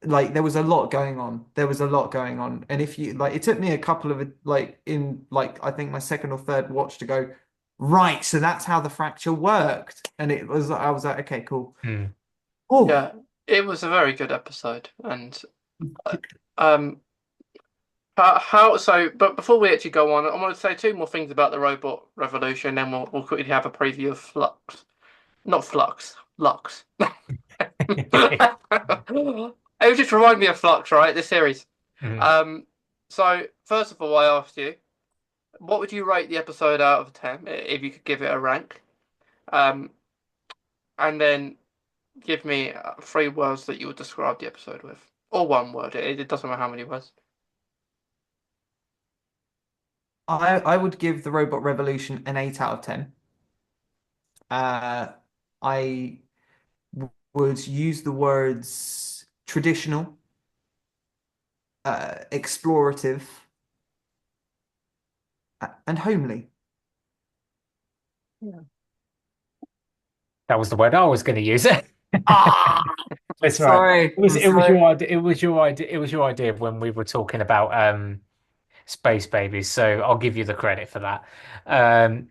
like there was a lot going on. There was a lot going on, and if you like, it took me a couple of like in like I think my second or third watch to go right. So that's how the fracture worked, and I was like, okay, cool.
Mm.
Oh,
yeah, it was a very good episode, and uh, um, how so? But before we actually go on, I want to say two more things about the robot revolution, then we'll quickly have a preview of Flux, not Flux, Lux. It would just remind me of Flux, right? This series.
Mhm.
Um, so first of all, I asked you, what would you rate the episode out of 10 if you could give it a rank? Um, and then give me 3 words that you would describe the episode with, or one word. It doesn't matter how many words.
I would give the Robot Revolution an 8 out of 10. I would use the words traditional, explorative, and homely.
Yeah.
That was the word I was going to use.
Ah,
That's right.
sorry. I'm
It was
sorry.
your idea. It was your idea. It was your idea when we were talking about space babies. So I'll give you the credit for that. Um,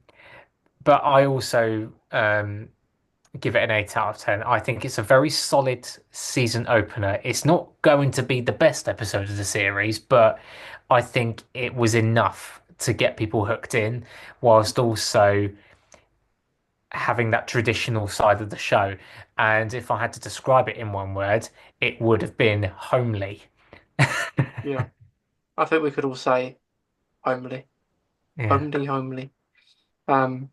but I also give it an 8 out of 10. I think it's a very solid season opener. It's not going to be the best episode of the series, but I think it was enough to get people hooked in, whilst also having that traditional side of the show. And if I had to describe it in one word, it would have been homely.
Yeah. I think we could all say homely,
Yeah.
homely, homely. Um,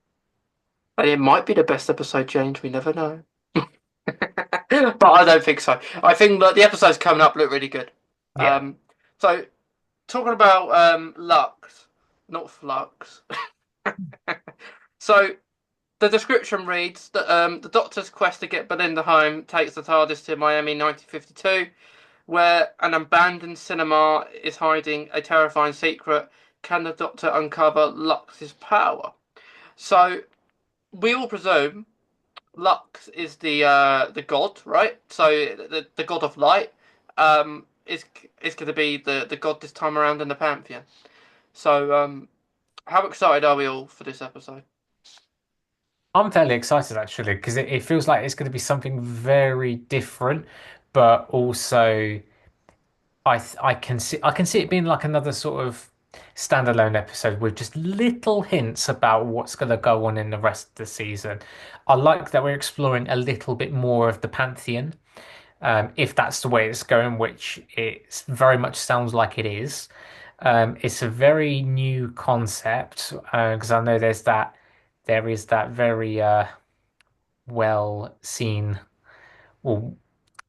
and it might be the best episode, James. We never know. But I don't think so. I think that the episodes coming up look really good.
Yeah.
So talking about Lux, not Flux. So the description reads that the Doctor's quest to get Belinda home takes the TARDIS to Miami 1952, where an abandoned cinema is hiding a terrifying secret. Can the Doctor uncover Lux's power? So we all presume Lux is the god, right? So the god of light is going to be the god this time around in the pantheon. So how excited are we all for this episode?
I'm fairly excited actually because it feels like it's going to be something very different, but also I can see it being like another sort of standalone episode with just little hints about what's going to go on in the rest of the season. I like that we're exploring a little bit more of the Pantheon, if that's the way it's going, which it very much sounds like it is. It's a very new concept because I know there is that very well seen or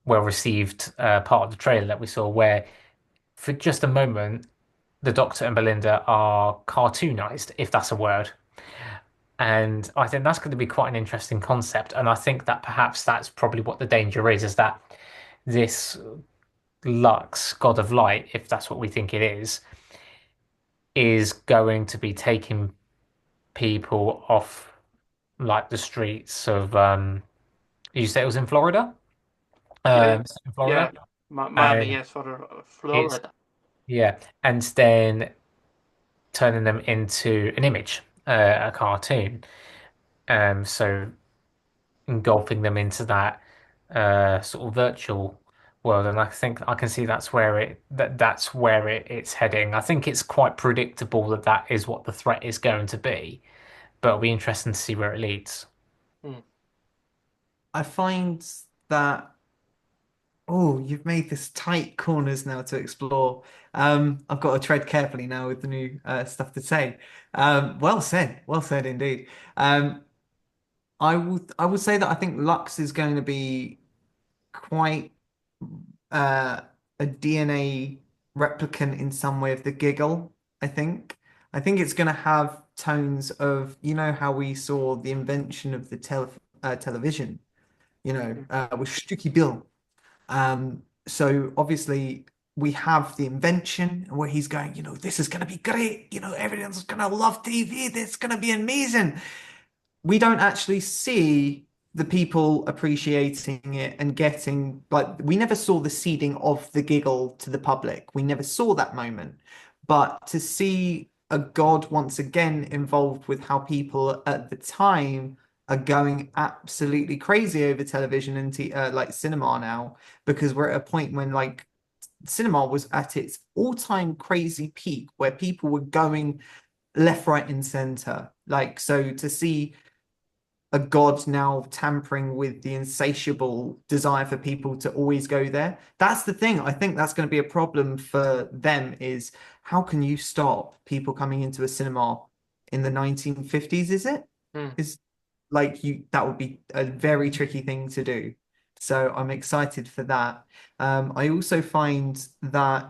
well received part of the trailer that we saw where for just a moment the Doctor and Belinda are cartoonized, if that's a word. And I think that's going to be quite an interesting concept. And I think that perhaps that's probably what the danger is that this Lux, God of Light, if that's what we think it is going to be taking people off like the streets of you say it was in Florida?
Yeah,
In
yeah.
Florida.
Miami,
And
yes, for
it's
Florida.
yeah, and then turning them into an image, a cartoon. So engulfing them into that sort of virtual world, and I think I can see that's where it's heading. I think it's quite predictable that that is what the threat is going to be, but it'll be interesting to see where it leads.
Hmm.
I find that, oh, you've made this tight corners now to explore. I've got to tread carefully now with the new stuff to say. Well said indeed. I would say that I think Lux is going to be quite uh, a DNA replicant in some way of the giggle, I think. I think it's going to have tones of, how we saw the invention of the television, with Stucky Bill. So obviously we have the invention where he's going, this is going to be great. Everyone's going to love TV. This is going to be amazing. We don't actually see the people appreciating it and getting like we never saw the seeding of the giggle to the public. We never saw that moment. But to see a god once again involved with how people at the time are going absolutely crazy over television and like cinema now, because we're at a point when like cinema was at its all-time crazy peak where people were going left, right, and center. Like, so to see a god now tampering with the insatiable desire for people to always go there. That's the thing. I think that's going to be a problem for them is how can you stop people coming into a cinema in the 1950s, is it?
Hmm.
Is like you that would be a very tricky thing to do. So I'm excited for that. I also find that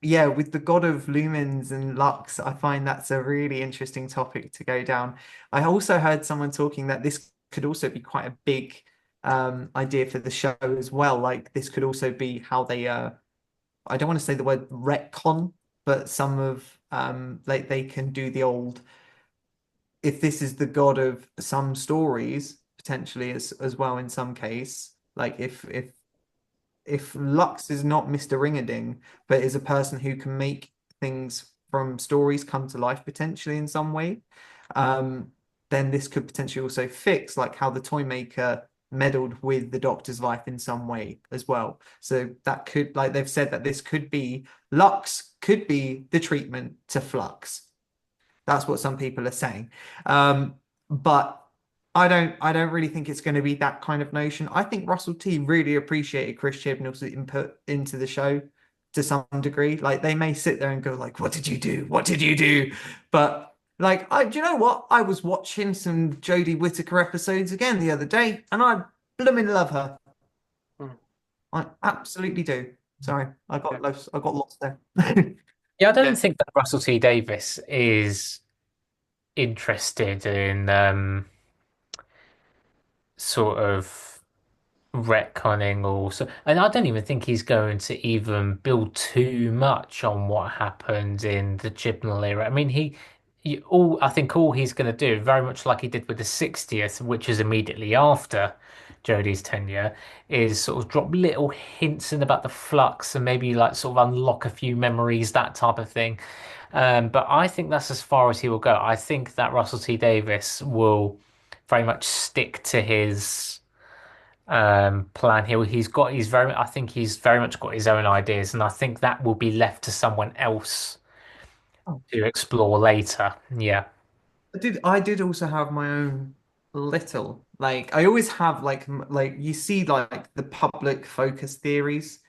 yeah, with the God of Lumens and Lux, I find that's a really interesting topic to go down. I also heard someone talking that this could also be quite a big idea for the show as well. Like this could also be how they I don't want to say the word retcon, but some of like they can do the old if this is the god of some stories potentially as well in some case. Like if Lux is not Mr. Ringading, but is a person who can make things from stories come to life potentially in some way, um, then this could potentially also fix like how the toy maker meddled with the Doctor's life in some way as well. So that could, like they've said, that this could be Lux could be the treatment to Flux. That's what some people are saying. But I don't really think it's going to be that kind of notion. I think Russell T really appreciated Chris Chibnall's input into the show to some degree. Like they may sit there and go like, "What did you do? What did you do?" But like, do you know what? I was watching some Jodie Whittaker episodes again the other day, and I blooming love her.
Hmm.
I absolutely do. Sorry, I
Yeah.
got lost. I got lost there.
Yeah, I don't
Yeah.
think that Russell T Davis is interested in sort of retconning or so, and I don't even think he's going to even build too much on what happened in the Chibnall era. I mean, I think all he's going to do, very much like he did with the 60th, which is immediately after Jodie's tenure, is sort of drop little hints in about the flux and maybe like sort of unlock a few memories, that type of thing. But I think that's as far as he will go. I think that Russell T Davis will very much stick to his plan here. I think he's very much got his own ideas, and I think that will be left to someone else to explore later. Yeah.
I did also have my own little like I always have like you see like the public focus theories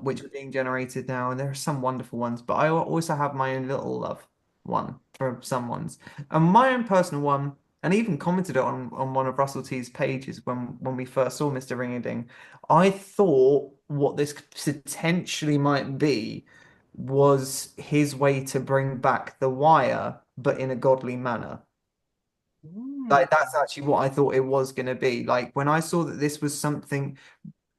which are being generated now, and there are some wonderful ones, but I also have my own little love one for some ones. And my own personal one, and I even commented it on one of Russell T's pages when we first saw Mr. Ringerding. I thought what this potentially might be was his way to bring back The Wire, but in a godly manner.
Mm.
Like that's actually what I thought it was going to be. Like when I saw that this was something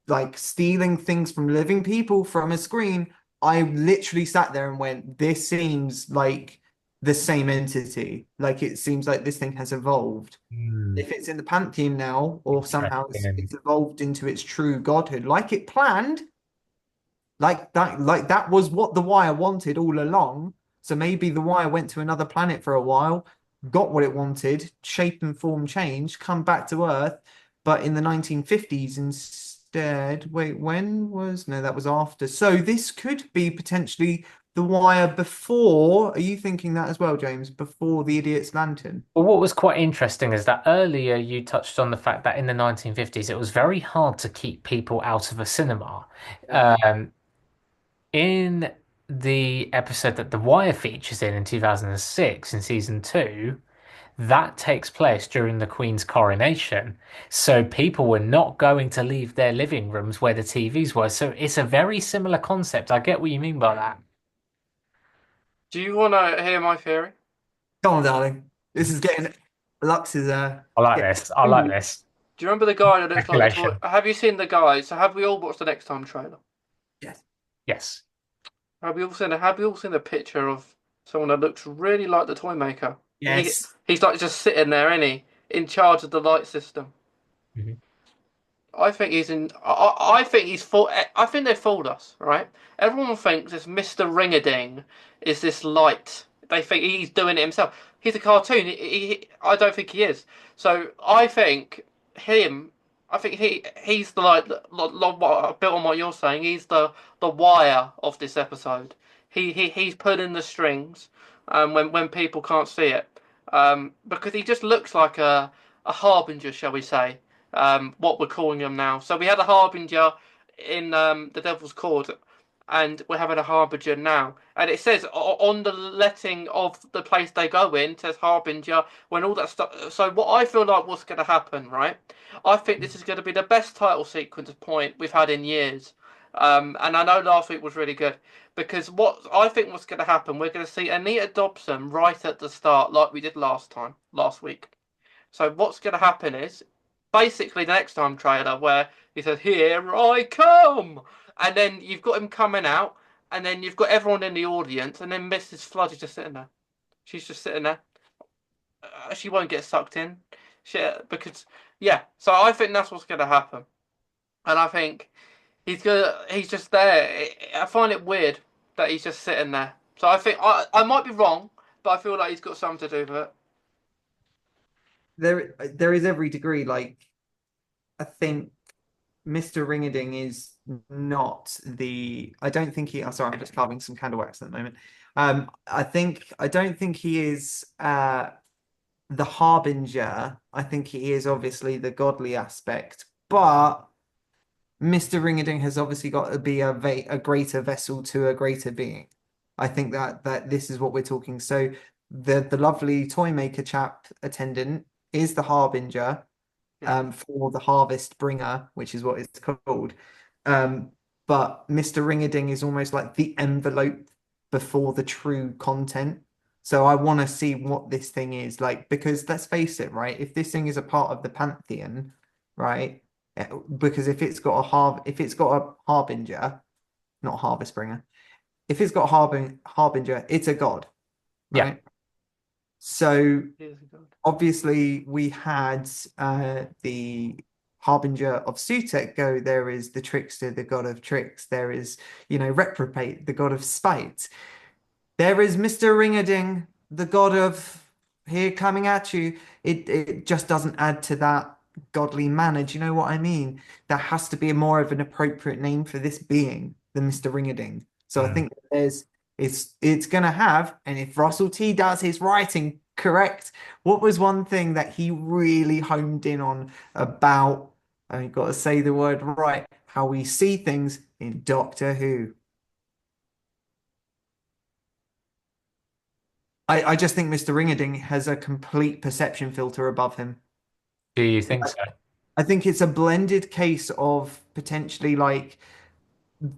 like stealing things from living people from a screen, I literally sat there and went, "This seems like the same entity. Like it seems like this thing has evolved.
Hmm.
If it's in the pantheon now, or somehow
Interesting.
it's evolved into its true godhood, like it planned." Like that was what the Wire wanted all along. So maybe the Wire went to another planet for a while, got what it wanted, shape and form changed, come back to Earth, but in the 1950s instead. Wait, when was no, that was after. So this could be potentially the Wire before. Are you thinking that as well, James? Before the Idiot's Lantern?
Well, what was quite interesting is that earlier you touched on the fact that in the 1950s it was very hard to keep people out of a cinema.
Yeah.
Um, in the episode that The Wire features in 2006 in season two, that takes place during the Queen's coronation. So people were not going to leave their living rooms where the TVs were. So it's a very similar concept. I get what you mean by that.
Do you want to hear my theory?
Come on, darling. This is getting Lux is
I like
getting
this. I like
ooh,
this.
Do you remember the guy that looks like the toy?
Speculation.
Have you seen the guy? So have we all watched the Next Time trailer?
yes.
Yes.
Have we all seen a picture of someone that looks really like the toy maker?
Yes.
He's like just sitting there, isn't he? In charge of the light system.
Mhm.
I think he's in. I think he's fool. I think they fooled us, right? Everyone thinks this Mr. Ringading is this light. They think he's doing it himself. He's a cartoon. I don't think he is. So I think him. I think he's the like built on what you're saying. He's the wire of this episode. He's pulling the strings. When people can't see it. Because he just looks like a harbinger, shall we say? What we're calling them now. So we had a harbinger in the Devil's Court, and we're having a harbinger now. And it says on the letting of the place they go in, it says harbinger when all that stuff. So what I feel like what's going to happen, right? I think this is going to be the best title sequence point we've had in years. And I know last week was really good because what I think what's going to happen, we're going to see Anita Dobson right at the start, like we did last week. So what's going to happen is basically the next time trailer where he says, "Here I come," and then you've got him coming out, and then you've got everyone in the audience, and then Mrs. Flood is just sitting there. She's just sitting there. She won't get sucked in, because yeah. So I think that's what's going to happen, and I think he's just there. I find it weird that he's just sitting there. So I think I might be wrong, but I feel like he's got something to do with it.
There is every degree. Like I think Mr. Ringerding is not the. I don't think he. Oh, sorry, I'm just carving some candle wax at the moment. I don't think he is the harbinger. I think he is obviously the godly aspect, but Mr. Ringerding has obviously got to be a greater vessel to a greater being. I think that this is what we're talking. So the lovely toy maker chap attendant is the harbinger
Yeah.
for the harvest bringer, which is what it's called. Um, but Mr. Ringerding is almost like the envelope before the true content. So I want to see what this thing is like because let's face it, right? If this thing is a part of the pantheon, right? Because if it's got a harbinger, not harvest bringer, if it's got a harbinger, it's a god,
Yeah.
right? So
Years ago.
obviously we had the harbinger of Sutek go. There is the trickster, the god of tricks. There is, reprobate, the god of spite. There is Mr. Ringerding, the god of here coming at you. It just doesn't add to that godly manner. Do you know what I mean? There has to be more of an appropriate name for this being than Mr. Ringerding. So I
Mm.
think it's gonna have, and if Russell T does his writing correct, what was one thing that he really homed in on about, I got to say the word right, how we see things in Doctor Who? I just think Mr. Ringerding has a complete perception filter above him.
Do you think so?
I think it's a blended case of potentially like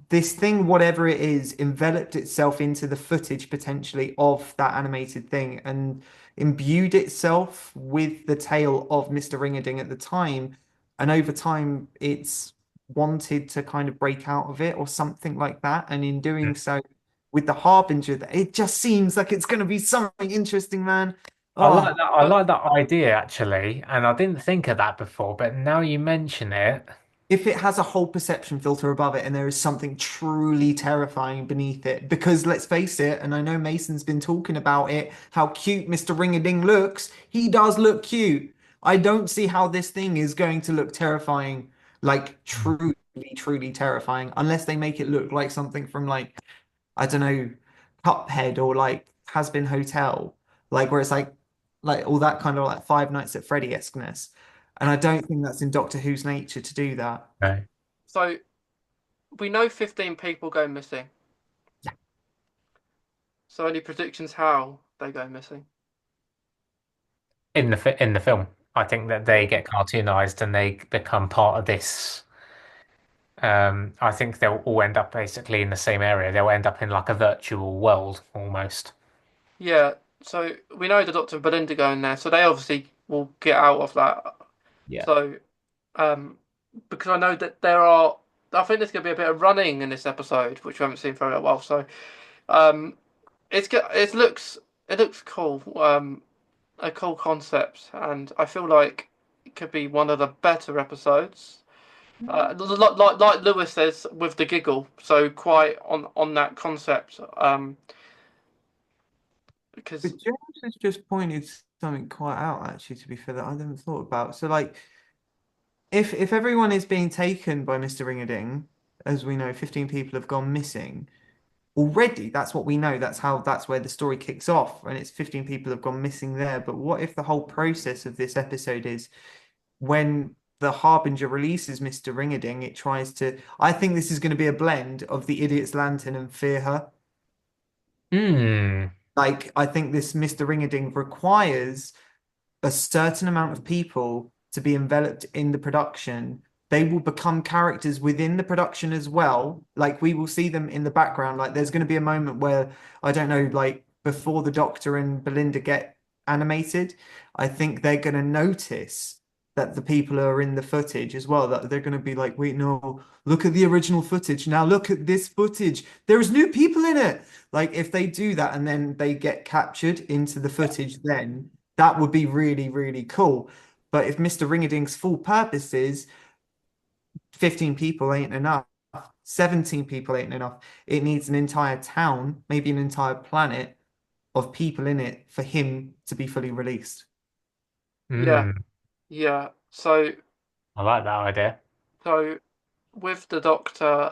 this thing, whatever it is, enveloped itself into the footage potentially of that animated thing and imbued itself with the tale of Mr. Ringerding at the time. And over time, it's wanted to kind of break out of it or something like that. And in doing so, with the Harbinger, it just seems like it's going to be something interesting, man.
I like
Oh,
that. I like that idea actually, and I didn't think of that before, but now you mention it,
if it has a whole perception filter above it and there is something truly terrifying beneath it, because let's face it, and I know Mason's been talking about it, how cute Mr. Ring-a-Ding looks. He does look cute. I don't see how this thing is going to look terrifying, like truly, truly terrifying, unless they make it look like something from like, I don't know, Cuphead or like Has Been Hotel, like where it's like all that kind of like Five Nights at Freddy-esqueness. And I don't think that's in Doctor Who's nature to do that.
no,
So we know 15 people go missing. So any predictions how they go missing?
in the film, I think that they get cartoonized and they become part of this. I think they'll all end up basically in the same area. They'll end up in like a virtual world almost.
Yeah. So we know the Doctor and Belinda go in there, so they obviously will get out of that.
Yeah.
So um, because I know that I think there's going to be a bit of running in this episode, which we haven't seen for a while. So um, it looks cool. A cool concept, and I feel like it could be one of the better episodes. Like Lewis says with the giggle, so quite on that concept.
But
Because
James has just pointed something quite out, actually, to be fair, that I hadn't thought about. So, like, if everyone is being taken by Mr. Ringerding, as we know, 15 people have gone missing already. That's what we know. That's where the story kicks off, and it's 15 people have gone missing there. But what if the whole process of this episode is when the Harbinger releases Mr. Ringerding, it tries to. I think this is going to be a blend of the Idiot's Lantern and Fear Her.
Hmm.
Like, I think this Mr. Ringerding requires a certain amount of people to be enveloped in the production. They will become characters within the production as well. Like we will see them in the background. Like there's going to be a moment where I don't know, like before the Doctor and Belinda get animated, I think they're going to notice that the people are in the footage as well. That they're going to be like, wait, no, look at the original footage. Now look at this footage. There's new people in it. Like if they do that and then they get captured into the footage, then that would be really, really cool. But if Mr. Ringerding's full purpose is 15 people ain't enough, 17 people ain't enough, it needs an entire town, maybe an entire planet of people in it for him to be fully released.
yeah,
Hmm.
yeah. So
I like that idea.
so with the Doctor,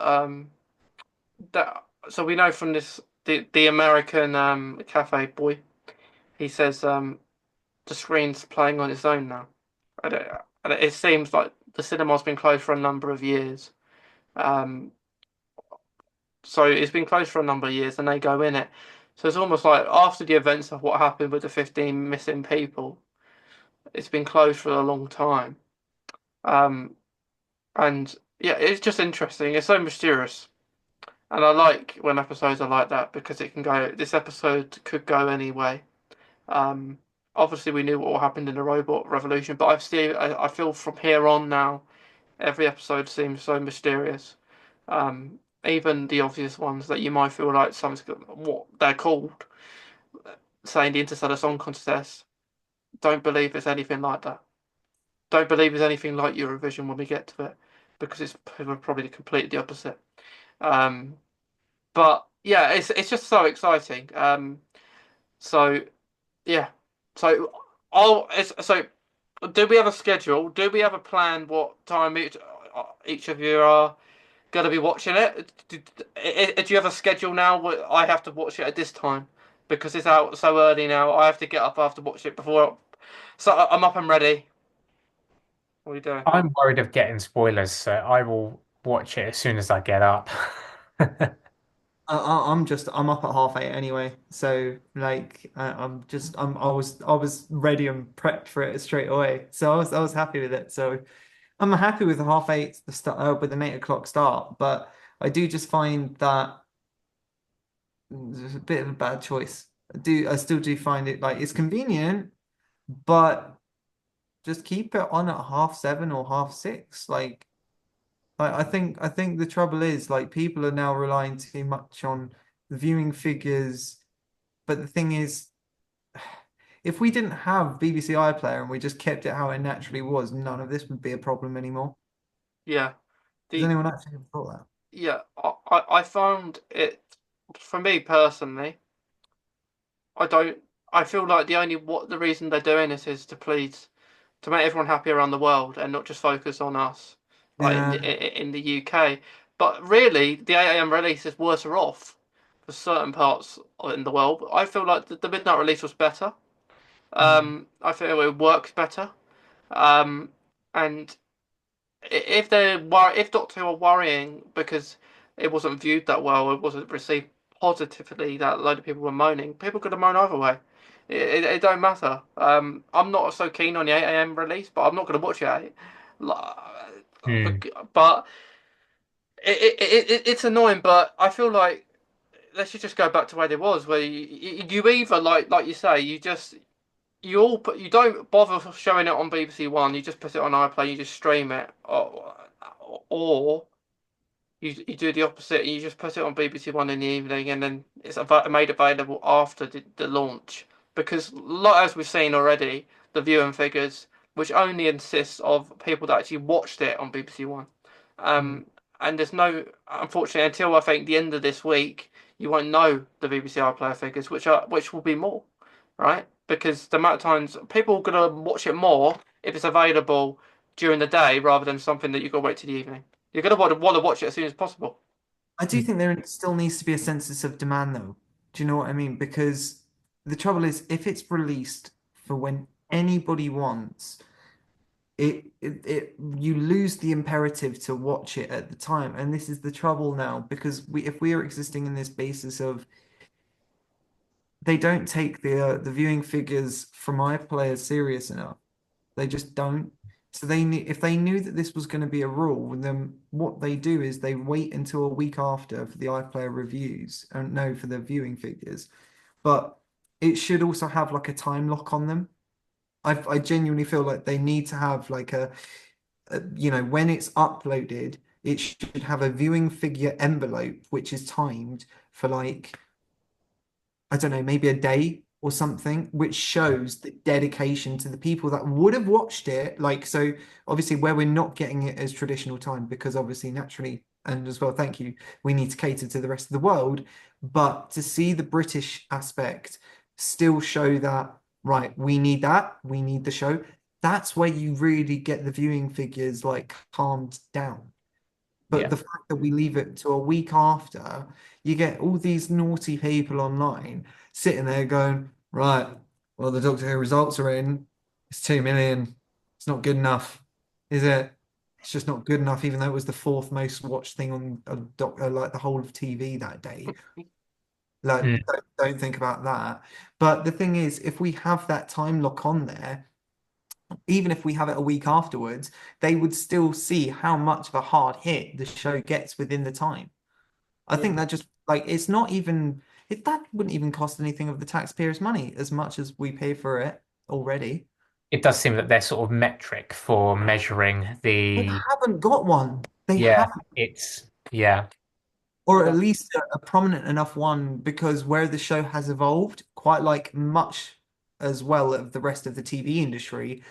that so we know from this the American cafe boy. He says the screen's playing on its own now. And it seems like the cinema's been closed for a number of years. Um, so it's been closed for a number of years, and they go in it. So it's almost like after the events of what happened with the 15 missing people, it's been closed for a long time. Um, and yeah, it's just interesting. It's so mysterious. And I like when episodes are like that because it can go. This episode could go any way. Um, Obviously we knew what happened in the robot revolution, but I feel from here on now, every episode seems so mysterious. Even the obvious ones that you might feel like what they're called, saying the Interstellar Song Contest. Don't believe it's anything like that. Don't believe it's anything like Eurovision when we get to it, because it's probably completely the opposite. Um, but yeah, it's just so exciting. So yeah, so so. Do we have a schedule? Do we have a plan? What time each of you are going to be watching it? Do you have a schedule now? I have to watch it at this time because it's out so early now. I have to get up after watch it before. So I'm up and ready. What are you doing?
I'm worried of getting spoilers, so I will watch it as soon as I get up.
I'm up at half 8 anyway, so like I was ready and prepped for it straight away. So I was happy with it. So I'm happy with the half 8 the start with an 8 o'clock start, but I do just find that it's a bit of a bad choice. I still do find it like it's convenient, but just keep it on at half 7 or half 6. I think the trouble is like people are now relying too much on the viewing figures. But the thing is, if we didn't have BBC iPlayer and we just kept it how it naturally was, none of this would be a problem anymore.
Yeah,
Has
the
anyone actually ever thought that?
yeah. I found it for me personally. I don't. I feel like the reason they're doing this is to make everyone happy around the world and not just focus on us, like
Yeah.
in the UK. But really, the 8 a.m. release is worse off for certain parts in the world. I feel like the midnight release was better.
Mm.
I feel it works better. Um, and if Doctor Who are worrying because it wasn't viewed that well, it wasn't received positively, that a load of people were moaning. People could have moaned either way. It don't matter. I'm not so keen on the 8 a.m. release, but I'm not going to watch it.
Hmm.
But it's annoying. But I feel like they should just go back to where it was, where you either like you say, you don't bother showing it on BBC One. You just put it on iPlayer. You just stream it, or you do the opposite. You just put it on BBC One in the evening, and then it's made available after the launch. Because, as we've seen already, the viewing figures, which only insists of people that actually watched it on BBC One,
Mm.
um, and there's no, unfortunately, until I think the end of this week, you won't know the BBC iPlayer figures, which will be more, right? Because the amount of times people are gonna watch it more if it's available during the day rather than something that you've got to wait till the evening. You're gonna want to watch it as soon as possible.
I do think there still needs to be a census of demand, though. Do you know what I mean? Because the trouble is, if it's released for when anybody wants, you lose the imperative to watch it at the time. And this is the trouble now, because if we are existing in this basis of they don't take the viewing figures from iPlayers serious enough. They just don't. So if they knew that this was going to be a rule, then what they do is they wait until a week after for the iPlayer reviews, and no, for the viewing figures. But it should also have like a time lock on them. I genuinely feel like they need to have like when it's uploaded, it should have a viewing figure envelope which is timed for like I don't know, maybe a day or something, which shows the dedication to the people that would have watched it. Like, so obviously, where we're not getting it as traditional time, because obviously, naturally, and as well, thank you, we need to cater to the rest of the world. But to see the British aspect still show that, right, we need the show. That's where you really get the viewing figures like calmed down. But
Yeah.
the fact that we leave it to a week after, you get all these naughty people online sitting there going, right, well, the Doctor Who results are in. It's 2 million. It's not good enough, is it? It's just not good enough, even though it was the fourth most watched thing on like the whole of TV that day. Like,
Hmm.
don't think about that. But the thing is, if we have that time lock on there, even if we have it a week afterwards, they would still see how much of a hard hit the show gets within the time. I think
Yeah.
that just like it's not even that wouldn't even cost anything of the taxpayers' money as much as we pay for it already.
It does seem that their sort of metric for measuring
They
the
haven't got one. They
yeah,
haven't,
it's yeah.
or at
Yeah.
least a prominent enough one because where the show has evolved, quite like much as well of the rest of the TV industry,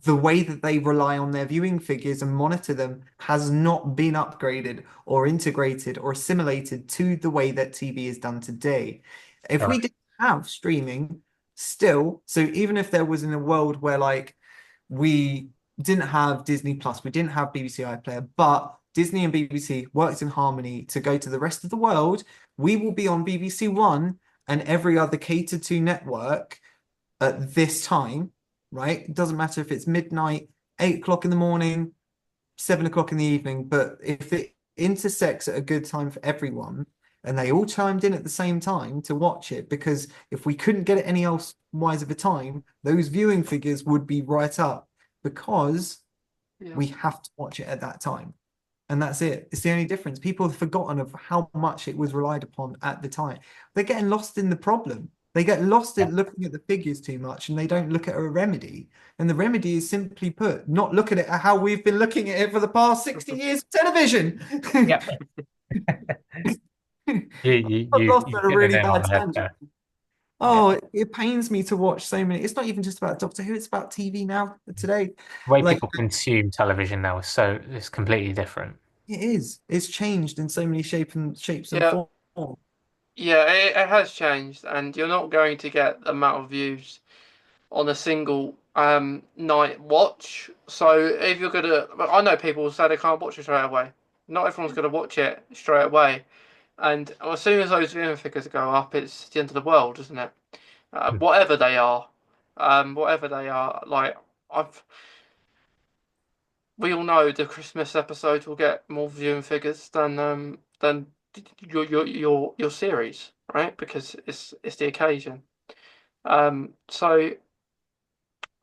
the way that they rely on their viewing figures and monitor them has not been upgraded or integrated or assimilated to the way that TV is done today. If we
Right.
didn't have streaming, still, so even if there was in a world where like we didn't have Disney Plus, we didn't have BBC iPlayer, but Disney and BBC worked in harmony to go to the rest of the world, we will be on BBC One and every other catered to network at this time, right? It doesn't matter if it's midnight, 8 o'clock in the morning, 7 o'clock in the evening, but if it intersects at a good time for everyone and they all chimed in at the same time to watch it, because if we couldn't get it any else wise of a time, those viewing figures would be right up because
Yeah.
we have to watch it at that time. And that's it. It's the only difference. People have forgotten of how much it was relied upon at the time. They're getting lost in the problem. They get lost
Yeah.
in looking at the figures too much and they don't look at a remedy. And the remedy is simply put, not look at it at how we've been looking at it for the past 60 years of television.
Yep.
I've lost
You've
on a
hit the
really
nail on
bad
the head
tangent.
there. Yeah.
Oh, it pains me to watch so many. It's not even just about Doctor Who, it's about TV now today.
The way
Like
people consume television now is so it's completely different.
it is. It's changed in so many shapes and
Yeah.
forms.
Yeah. It has changed, and you're not going to get the amount of views on a single night watch. So if you're gonna, I know people will say they can't watch it straight away. Not everyone's gonna watch it straight away, and as soon as those viewing figures go up, it's the end of the world, isn't it?
Hmm.
Whatever they are, whatever they are. Like I've, we all know the Christmas episodes will get more viewing figures than your series, right? Because it's the occasion. So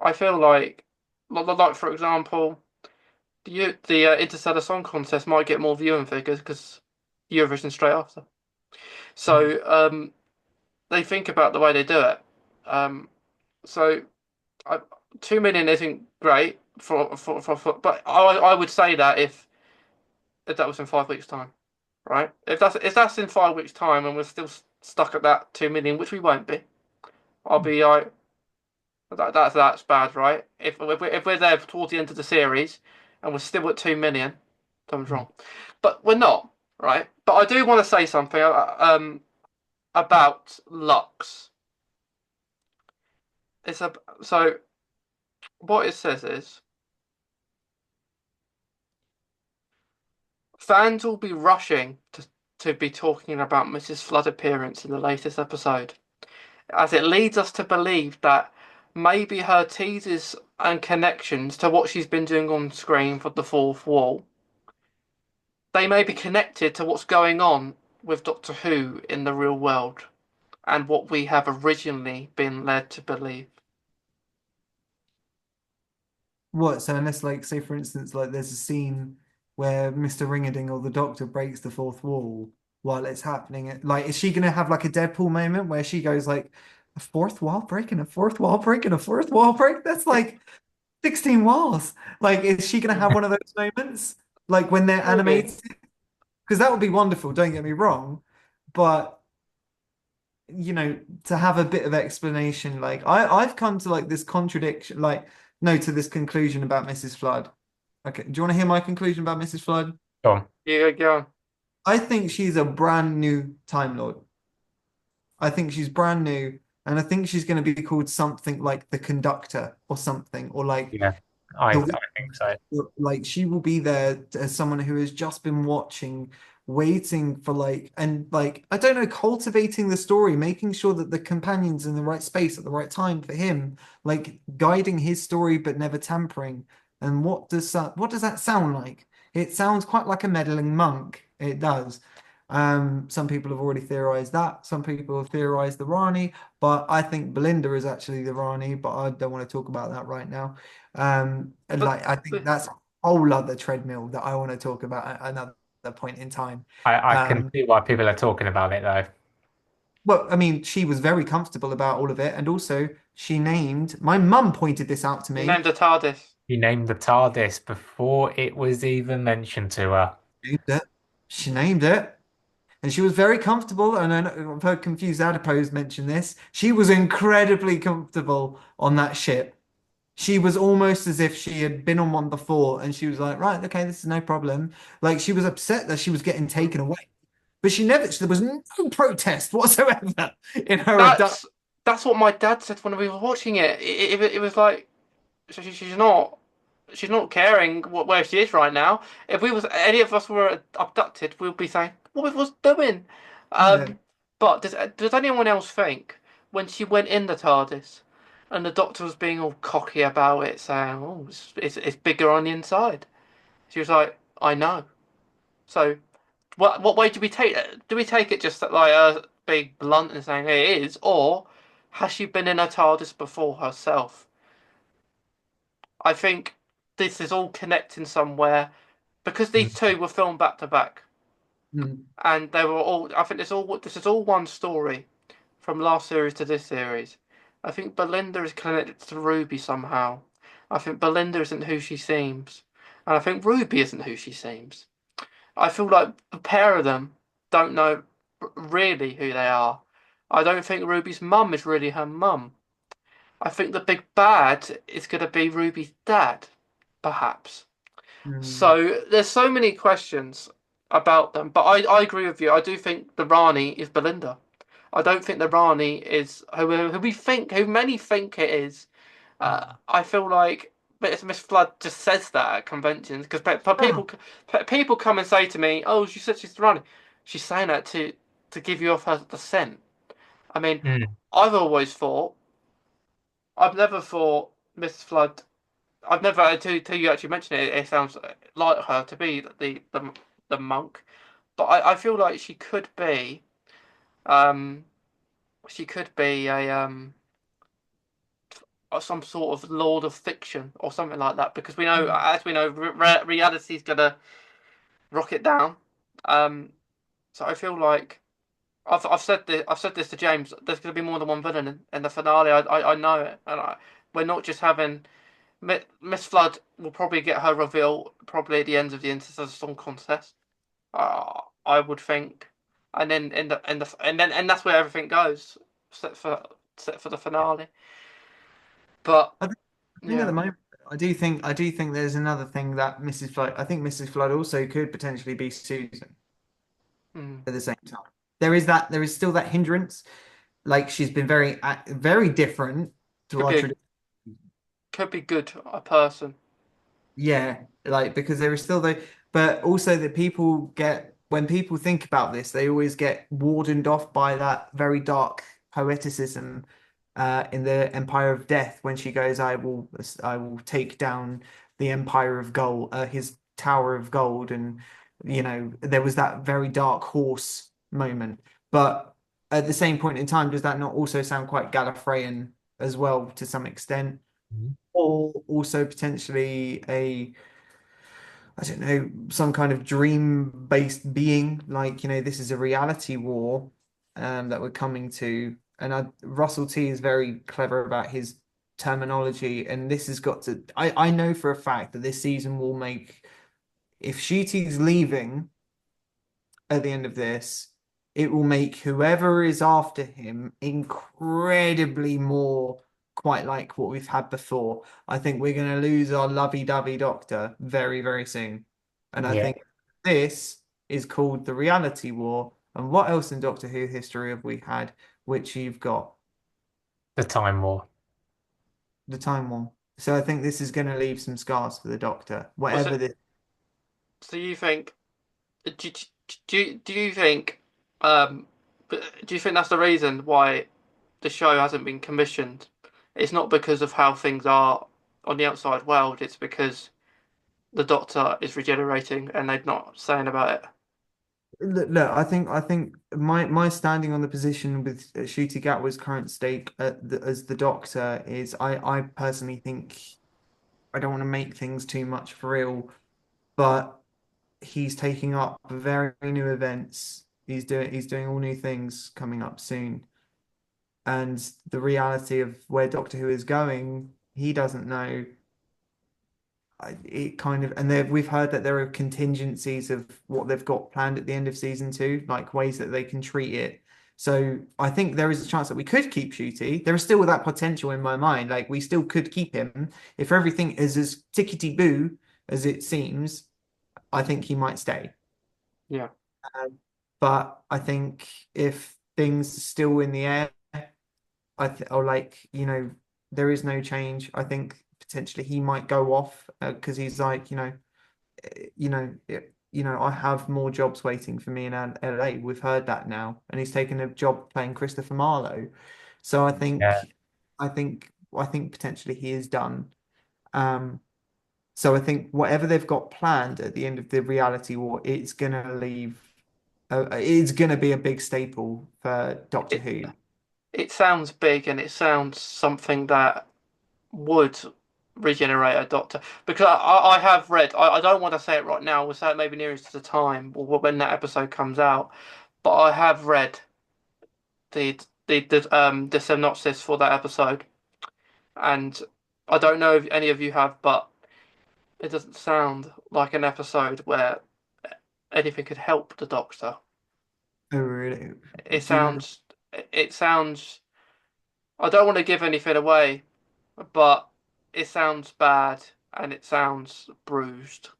I feel like for example, the Interstellar Song Contest might get more viewing figures because Eurovision straight after. So they think about the way they do it. Um, so I, 2 million isn't great but I would say that if that was in 5 weeks' time, right? If that's in 5 weeks' time and we're still stuck at that 2 million, which we won't be, I'll be like, that's bad, right? If we're there towards the end of the series and we're still at 2 million, something's wrong. But we're not, right? But I do want to say something about Lux. It's a so what it says is fans will be rushing to be talking about Mrs. Flood's appearance in the latest episode, as it leads us to believe that maybe her teases and connections to what she's been doing on screen for the fourth wall, they may be connected to what's going on with Doctor Who in the real world and what we have originally been led to believe.
What? So unless, like, say for instance, like there's a scene where Mr. Ringerding or the Doctor breaks the fourth wall while it's happening, like, is she gonna have like a Deadpool moment where she goes like a fourth wall break and a fourth wall break and a fourth wall break? That's like 16 walls. Like, is she gonna have one of those moments? Like when they're
Maybe.
animated? Because that would be wonderful, don't get me wrong. But to have a bit of explanation, like I've come to like this contradiction, like no, to this conclusion about Mrs. Flood. Okay, do you want to hear my conclusion about Mrs. Flood?
Go on.
Yeah, go on.
I think she's a brand new Time Lord. I think she's brand new, and I think she's going to be called something like the Conductor or something, or like
Yeah, I
the
think so.
like she will be there as someone who has just been watching, waiting for like and like I don't know, cultivating the story, making sure that the companion's in the right space at the right time for him, like guiding his story but never tampering. And what does that sound like? It sounds quite like a meddling monk. It does. Some people have already theorized that. Some people have theorized the Rani, but I think Belinda is actually the Rani, but I don't want to talk about that right now. And
But
like I think that's a whole other treadmill that I want to talk about another that point in time.
I can
Um,
see why people are talking about it though.
well, I mean, she was very comfortable about all of it, and also she named my mum pointed this out to
You
me.
named the TARDIS.
He named the TARDIS before it was even mentioned to her.
Named it. She named it. And she was very comfortable. And I've heard Confused Adipose mention this. She was incredibly comfortable on that ship. She was almost as if she had been on one before, and she was like, right, okay, this is no problem. Like she was upset that she was getting taken away, but she never, there was no protest whatsoever in her abduction.
That's that's what my dad said when we were watching it. It was like she's not caring where she is right now. If we was any of us were abducted, we'd be saying, "What was doing?"
Yeah.
Um, but does anyone else think when she went in the TARDIS and the Doctor was being all cocky about it, saying, "Oh, it's bigger on the inside," she was like, "I know." So, what way do we take it? Do we take it just that, like being blunt and saying hey, it is, or has she been in a TARDIS before herself? I think this is all connecting somewhere because these
Mm.
two were filmed back to back,
Mm,
and they were all. I think this is all one story from last series to this series. I think Belinda is connected to Ruby somehow. I think Belinda isn't who she seems, and I think Ruby isn't who she seems. I feel like the pair of them don't know really who they are. I don't think Ruby's mum is really her mum. I think the big bad is going to be Ruby's dad, perhaps.
mm,
So there's so many questions about them, but I agree with you. I do think the Rani is Belinda. I don't think the Rani is who many think it is. I feel like Miss Flood just says that at conventions because
mm.
people come and say to me, "Oh, she said she's the Rani." She's saying that to give you off her the scent. I mean,
Mm.
I've always thought I've never thought Miss Flood. I've never until you actually mention it. It sounds like her to be the monk, but I feel like um she could be a some sort of lord of fiction or something like that because we know as we know reality's gonna rocket down. Um, so I feel like I've said this to James. There's gonna be more than one villain in the finale. I know it, and we're not just having Miss Flood will probably get her reveal probably at the end of the Intercessor Song Contest. I would think, and then and that's where everything goes set for set for the finale. But
I think at the
yeah,
moment, I do think there's another thing that Mrs. Flood. I think Mrs. Flood also could potentially be Susan
mm,
at the same time. There is still that hindrance. Like she's been very different to
could
our
be a
tradition.
could be good a person.
Yeah, like because there is still but also that people get when people think about this, they always get wardened off by that very dark poeticism in the Empire of Death when she goes, I will take down the Empire of Gold, his Tower of Gold, and there was that very dark horse moment. But at the same point in time, does that not also sound quite Gallifreyan as well to some extent?
Mm.
Or also potentially I don't know, some kind of dream-based being, like, this is a reality war that we're coming to. And Russell T is very clever about his terminology, and this has got to, I know for a fact that this season will make, if Ncuti's leaving at the end of this, it will make whoever is after him incredibly more quite like what we've had before. I think we're going to lose our lovey-dovey doctor very, very soon. And I
Yeah,
think this is called the reality war. And what else in Doctor Who history have we had, which you've got?
the Time War.
The Time War. So I think this is going to leave some scars for the Doctor,
Was
whatever
it?
this.
So you think? Do, do you think? Um, do you think that's the reason why the show hasn't been commissioned? It's not because of how things are on the outside world. It's because the Doctor is regenerating and they're not saying about it.
Look, I think my standing on the position with Ncuti Gatwa's current stake as the Doctor is I personally think I don't want to make things too much for real, but he's taking up very new events. He's doing all new things coming up soon. And the reality of where Doctor Who is going, he doesn't know. It kind of, and we've heard that there are contingencies of what they've got planned at the end of season two, like ways that they can treat it. So I think there is a chance that we could keep Shooty. There is still that potential in my mind. Like we still could keep him if everything is as tickety boo as it seems. I think he might stay.
Yeah.
But I think if things are still in the air, or like, there is no change. I think potentially he might go off because he's like, I have more jobs waiting for me in LA. We've heard that now, and he's taken a job playing Christopher Marlowe. So
Yeah.
I think potentially he is done. Um, so I think whatever they've got planned at the end of the reality war, it's gonna leave. It's gonna be a big staple for Doctor
It
Who.
it sounds big and it sounds something that would regenerate a Doctor because I have read. I don't want to say it right now. We'll say it maybe nearest to the time or when that episode comes out. But I have read the synopsis for that episode, and I don't know if any of you have, but it doesn't sound like an episode where anything could help the Doctor.
Oh, really?
It
Do you know?
sounds, it sounds. I don't want to give anything away, but it sounds bad and it sounds bruised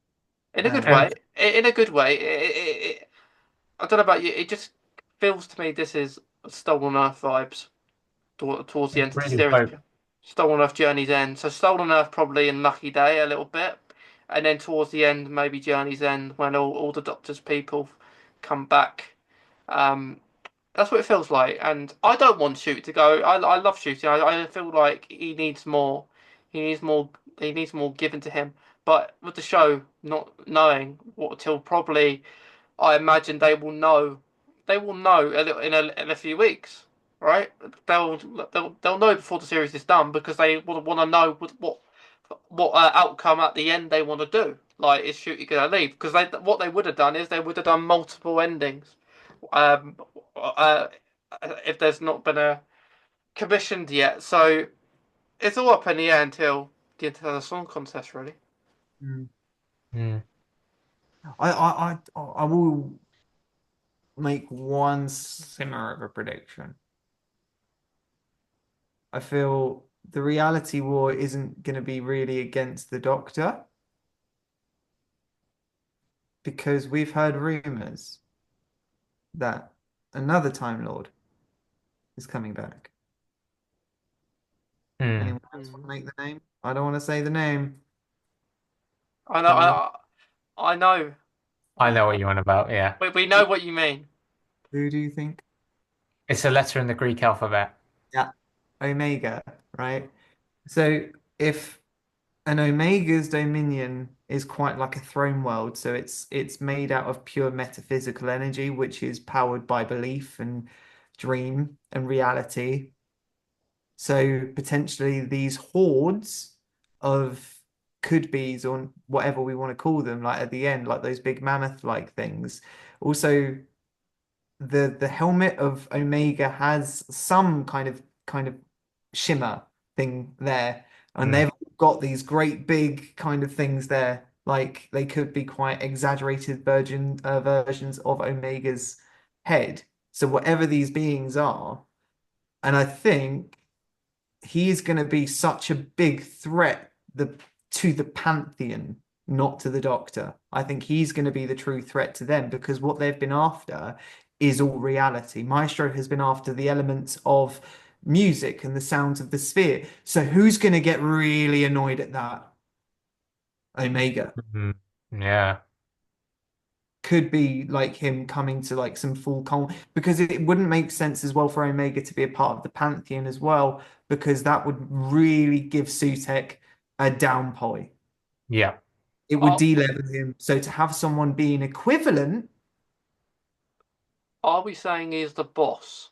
in a good
Uh,
way. In a good way. I don't know about you. It just feels to me this is Stolen Earth vibes towards the
I
end of the
really
series.
hope.
Stolen Earth Journey's End. So Stolen Earth probably in Lucky Day a little bit, and then towards the end maybe Journey's End when all the Doctor's people come back. Um, that's what it feels like, and I don't want Shoot to go. I love Shooty. I feel like he needs more. He needs more. He needs more given to him. But with the show not knowing what till probably I imagine they will know. They will know in a few weeks, right? They'll they'll know before the series is done because they want to know what outcome at the end they want to do. Like, is Shooty gonna leave? Because what they would have done is they would have done multiple endings. Um, uh, if there's not been a commissioned yet, so it's all up in the air until the song contest, really.
mm.
Hmm.
I will make one simmer of a prediction. I feel the reality war isn't going to be really against the Doctor because we've heard rumors that another Time Lord is coming back.
Hmm.
Anyone else want to
Mm.
make the name? I don't want to say the name.
I know.
Anyone?
I know.
I know what you want about. Yeah,
We know what you mean.
Who do you think?
it's a letter in the Greek alphabet.
Yeah, Omega, right? So if an Omega's dominion is quite like a throne world, so it's made out of pure metaphysical energy, which is powered by belief and dream and reality. So potentially these hordes of could be's or whatever we want to call them, like at the end, like those big mammoth-like things. Also, the helmet of Omega has some kind of shimmer thing there, and
Hmm.
they've got these great big kind of things there. Like they could be quite exaggerated versions of Omega's head. So whatever these beings are, and I think he is going to be such a big threat to the Pantheon, not to the Doctor. I think he's going to be the true threat to them because what they've been after is all reality. Maestro has been after the elements of music and the sounds of the sphere. So who's going to get really annoyed at that? Omega.
Hmm. Yeah.
Could be like him coming to like some full calm because it wouldn't make sense as well for Omega to be a part of the Pantheon as well because that would really give Sutek a downpour.
Yeah.
It would
Are,
de-level him. So to have someone being equivalent,
are we saying he's the boss?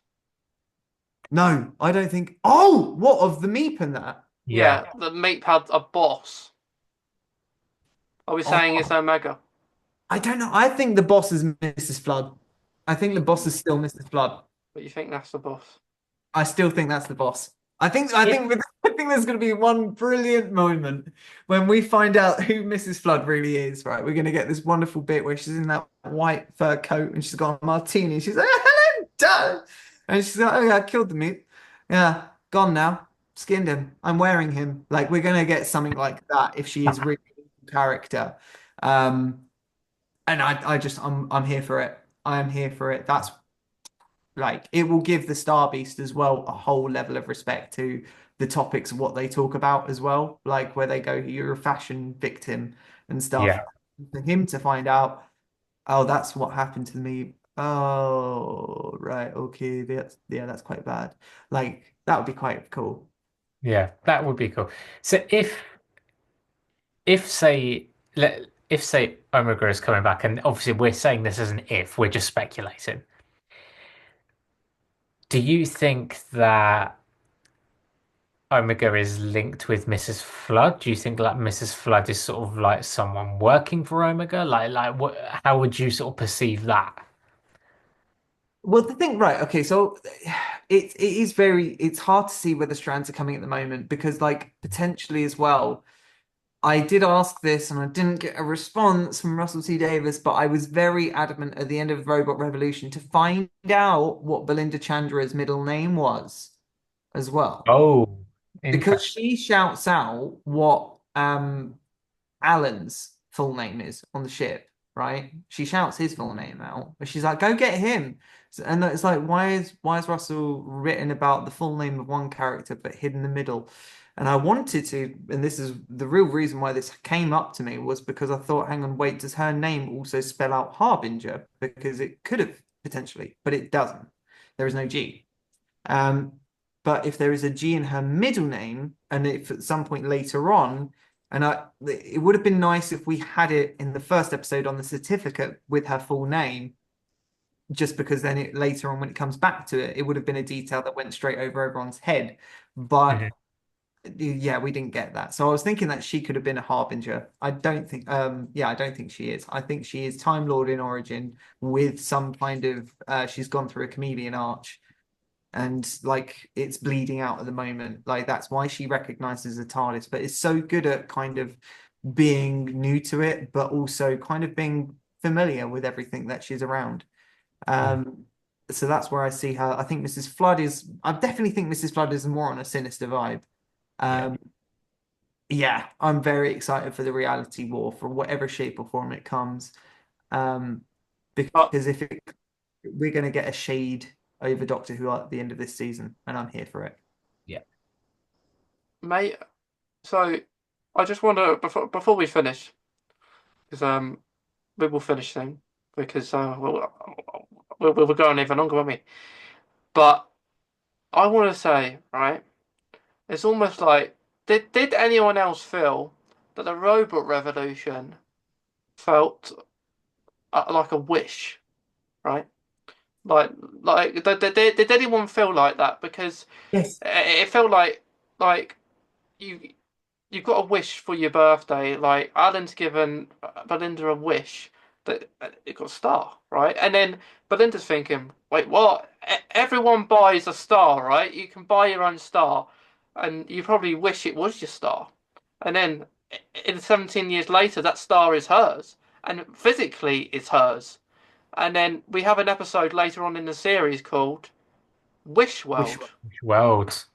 no, I don't think. Oh, what of the Meep and that?
Yeah.
Yeah, the Meat had a boss. Are we
Oh,
saying it's Omega?
I don't know. I think the boss is Mrs. Flood. I think the
You,
boss is still Mrs. Flood.
but you think that's the boss?
I still think that's the boss. I
If
think I think there's going to be one brilliant moment when we find out who Mrs. Flood really is, right? We're going to get this wonderful bit where she's in that white fur coat and she's got a martini. She's like, "Hello, Dad," and she's like, "Oh yeah, I killed the meat. Yeah, gone now. Skinned him. I'm wearing him." Like we're going to get something like that if she is really a character. Um, and I'm here for it. I am here for it. That's like it will give the Star Beast as well a whole level of respect to the topics of what they talk about as well, like where they go, "You're a fashion victim" and stuff.
Yeah,
For him to find out, "Oh, that's what happened to me." Oh, right, okay, that's quite bad. Like that would be quite cool.
yeah, that would be cool. So if say if say Omega is coming back, and obviously we're saying this as an if, we're just speculating. Do you think that Omega is linked with Mrs. Flood? Do you think like Mrs. Flood is sort of like someone working for Omega? Like what? How would you sort of perceive that?
Well, the thing, right? Okay, so it's hard to see where the strands are coming at the moment because, like, potentially as well. I did ask this and I didn't get a response from Russell T Davis, but I was very adamant at the end of Robot Revolution to find out what Belinda Chandra's middle name was as well.
Oh,
Because
interesting.
she shouts out what Alan's full name is on the ship, right? She shouts his full name out, but she's like, "Go get him." And it's like, why is Russell written about the full name of one character but hidden the middle? And I wanted to, and this is the real reason why this came up to me was because I thought, hang on, wait, does her name also spell out Harbinger? Because it could have potentially, but it doesn't. There is no G. Um, but if there is a G in her middle name, and if at some point later on, it would have been nice if we had it in the first episode on the certificate with her full name, just because then later on when it comes back to it, it would have been a detail that went straight over everyone's head.
Mhm.
But yeah, we didn't get that. So I was thinking that she could have been a harbinger. I don't think she is. I think she is Time Lord in origin with some kind of she's gone through a chameleon arch and like it's bleeding out at the moment. Like that's why she recognizes the TARDIS, but it's so good at kind of being new to it, but also kind of being familiar with everything that she's around.
Mm.
Um, so that's where I see her. I think Mrs. Flood is. I definitely think Mrs. Flood is more on a sinister vibe.
Yeah,
Um, yeah, I'm very excited for the reality war for whatever shape or form it comes. Um,
But
because if it, we're going to get a shade over Doctor Who at the end of this season, and I'm here for it.
yeah,
mate, so I just want to before we finish, because we will finish soon because we're going even longer, won't we? But I want to say, right, it's almost like did anyone else feel that the robot revolution felt like a wish, right? Like did anyone feel like that? Because
Yes.
it felt like you you've got a wish for your birthday. Like Alan's given Belinda a wish that it got a star, right? And then Belinda's thinking, wait, what? Everyone buys a star, right? You can buy your own star, and you probably wish it was your star. And then in 17 years later, that star is hers, and physically it's hers. And then we have an episode later on in the series called Wish
Wish
World.
worlds.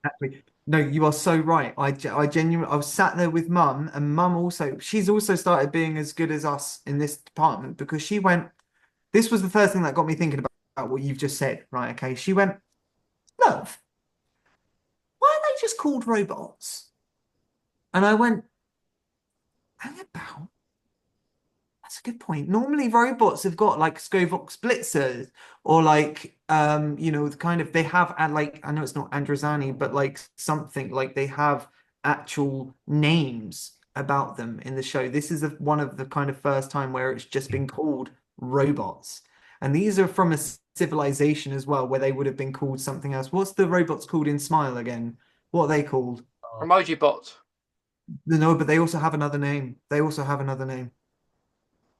exactly. No, you are so right. I genuinely, I was sat there with mum, and mum also, she's also started being as good as us in this department because she went, this was the first thing that got me thinking about what you've just said, right? Okay. She went, "Love, why are they just called robots?" And I went, "Hang about. That's a good point. Normally robots have got like Scovox blitzers or like the kind of they have like I know it's not Androzani, but like something like they have actual names about them in the show. This is one of the kind of first time where it's just been called robots. And these are from a civilization as well, where they would have been called something else. What's the robots called in Smile again? What are they called?
Oh,
Emoji bots.
No, but they also have another name. They also have another name.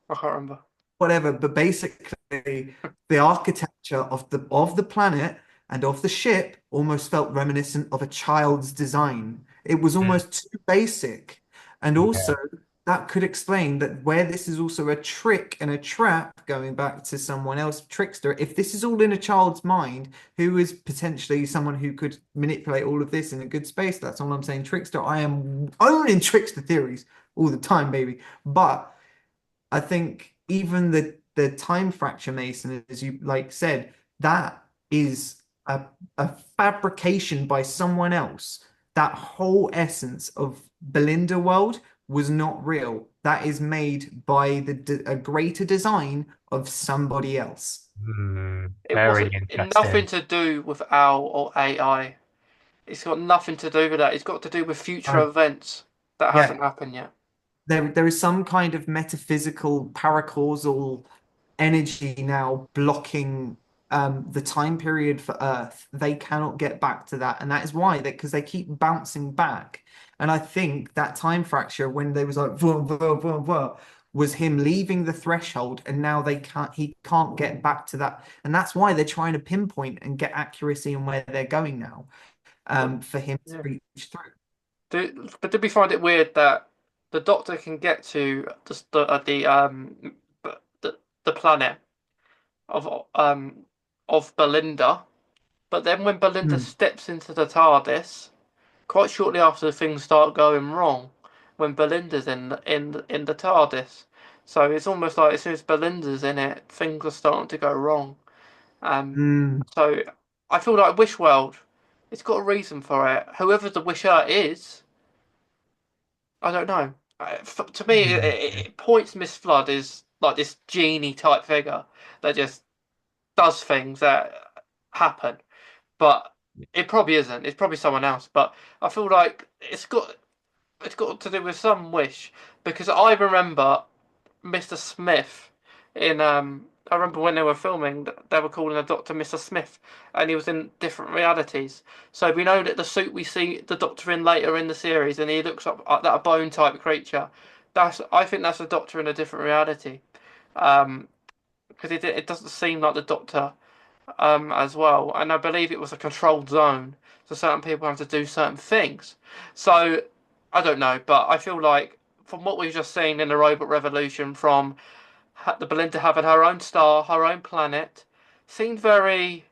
I can't remember.
whatever. But basically, the architecture of the planet and of the ship almost felt reminiscent of a child's design. It was
Mm.
almost too basic, and
Yeah.
also that could explain that where this is also a trick and a trap, going back to someone else, trickster. If this is all in a child's mind, who is potentially someone who could manipulate all of this in a good space? That's all I'm saying. Trickster. I am owning trickster theories all the time, baby. But I think even the time fracture Mason, as you like said, that is a fabrication by someone else. That whole essence of Belinda World was not real. That is made by a greater design of somebody else.
It
Very
wasn't nothing
interesting.
to do with OWL or AI. It's got nothing to do with that. It's got to do with future
Uh,
events that
yeah,
haven't happened yet.
there is some kind of metaphysical paracausal energy now blocking the time period for Earth. They cannot get back to that, and that is why because they keep bouncing back. And I think that time fracture when they was like vroom, vroom, vroom, vroom, was him leaving the threshold, and now he can't get back to that, and that's why they're trying to pinpoint and get accuracy on where they're going now,
But
for him to
yeah,
reach through.
did we find it weird that the Doctor can get to the planet of Belinda, but then when Belinda
Hmm.
steps into the TARDIS, quite shortly after things start going wrong, when Belinda's in the TARDIS, so it's almost like as soon as Belinda's in it, things are starting to go wrong. Um,
Hmm.
so I feel like Wish World, it's got a reason for it. Whoever the Wisher is, I don't know. To me, it points Miss Flood is like this genie type figure that just does things that happen, but it probably isn't. It's probably someone else. But I feel like it's got to do with some wish because I remember Mr. Smith in I remember when they were filming they were calling the Doctor Mr. Smith and he was in different realities. So we know that the suit we see the Doctor in later in the series and he looks up at that bone type creature. I think that's the Doctor in a different reality. Um, because it doesn't seem like the Doctor as well. And I believe it was a controlled zone, so certain people have to do certain things. So I don't know, but I feel like from what we've just seen in the Robot Revolution, from the Belinda having her own star, her own planet, seemed very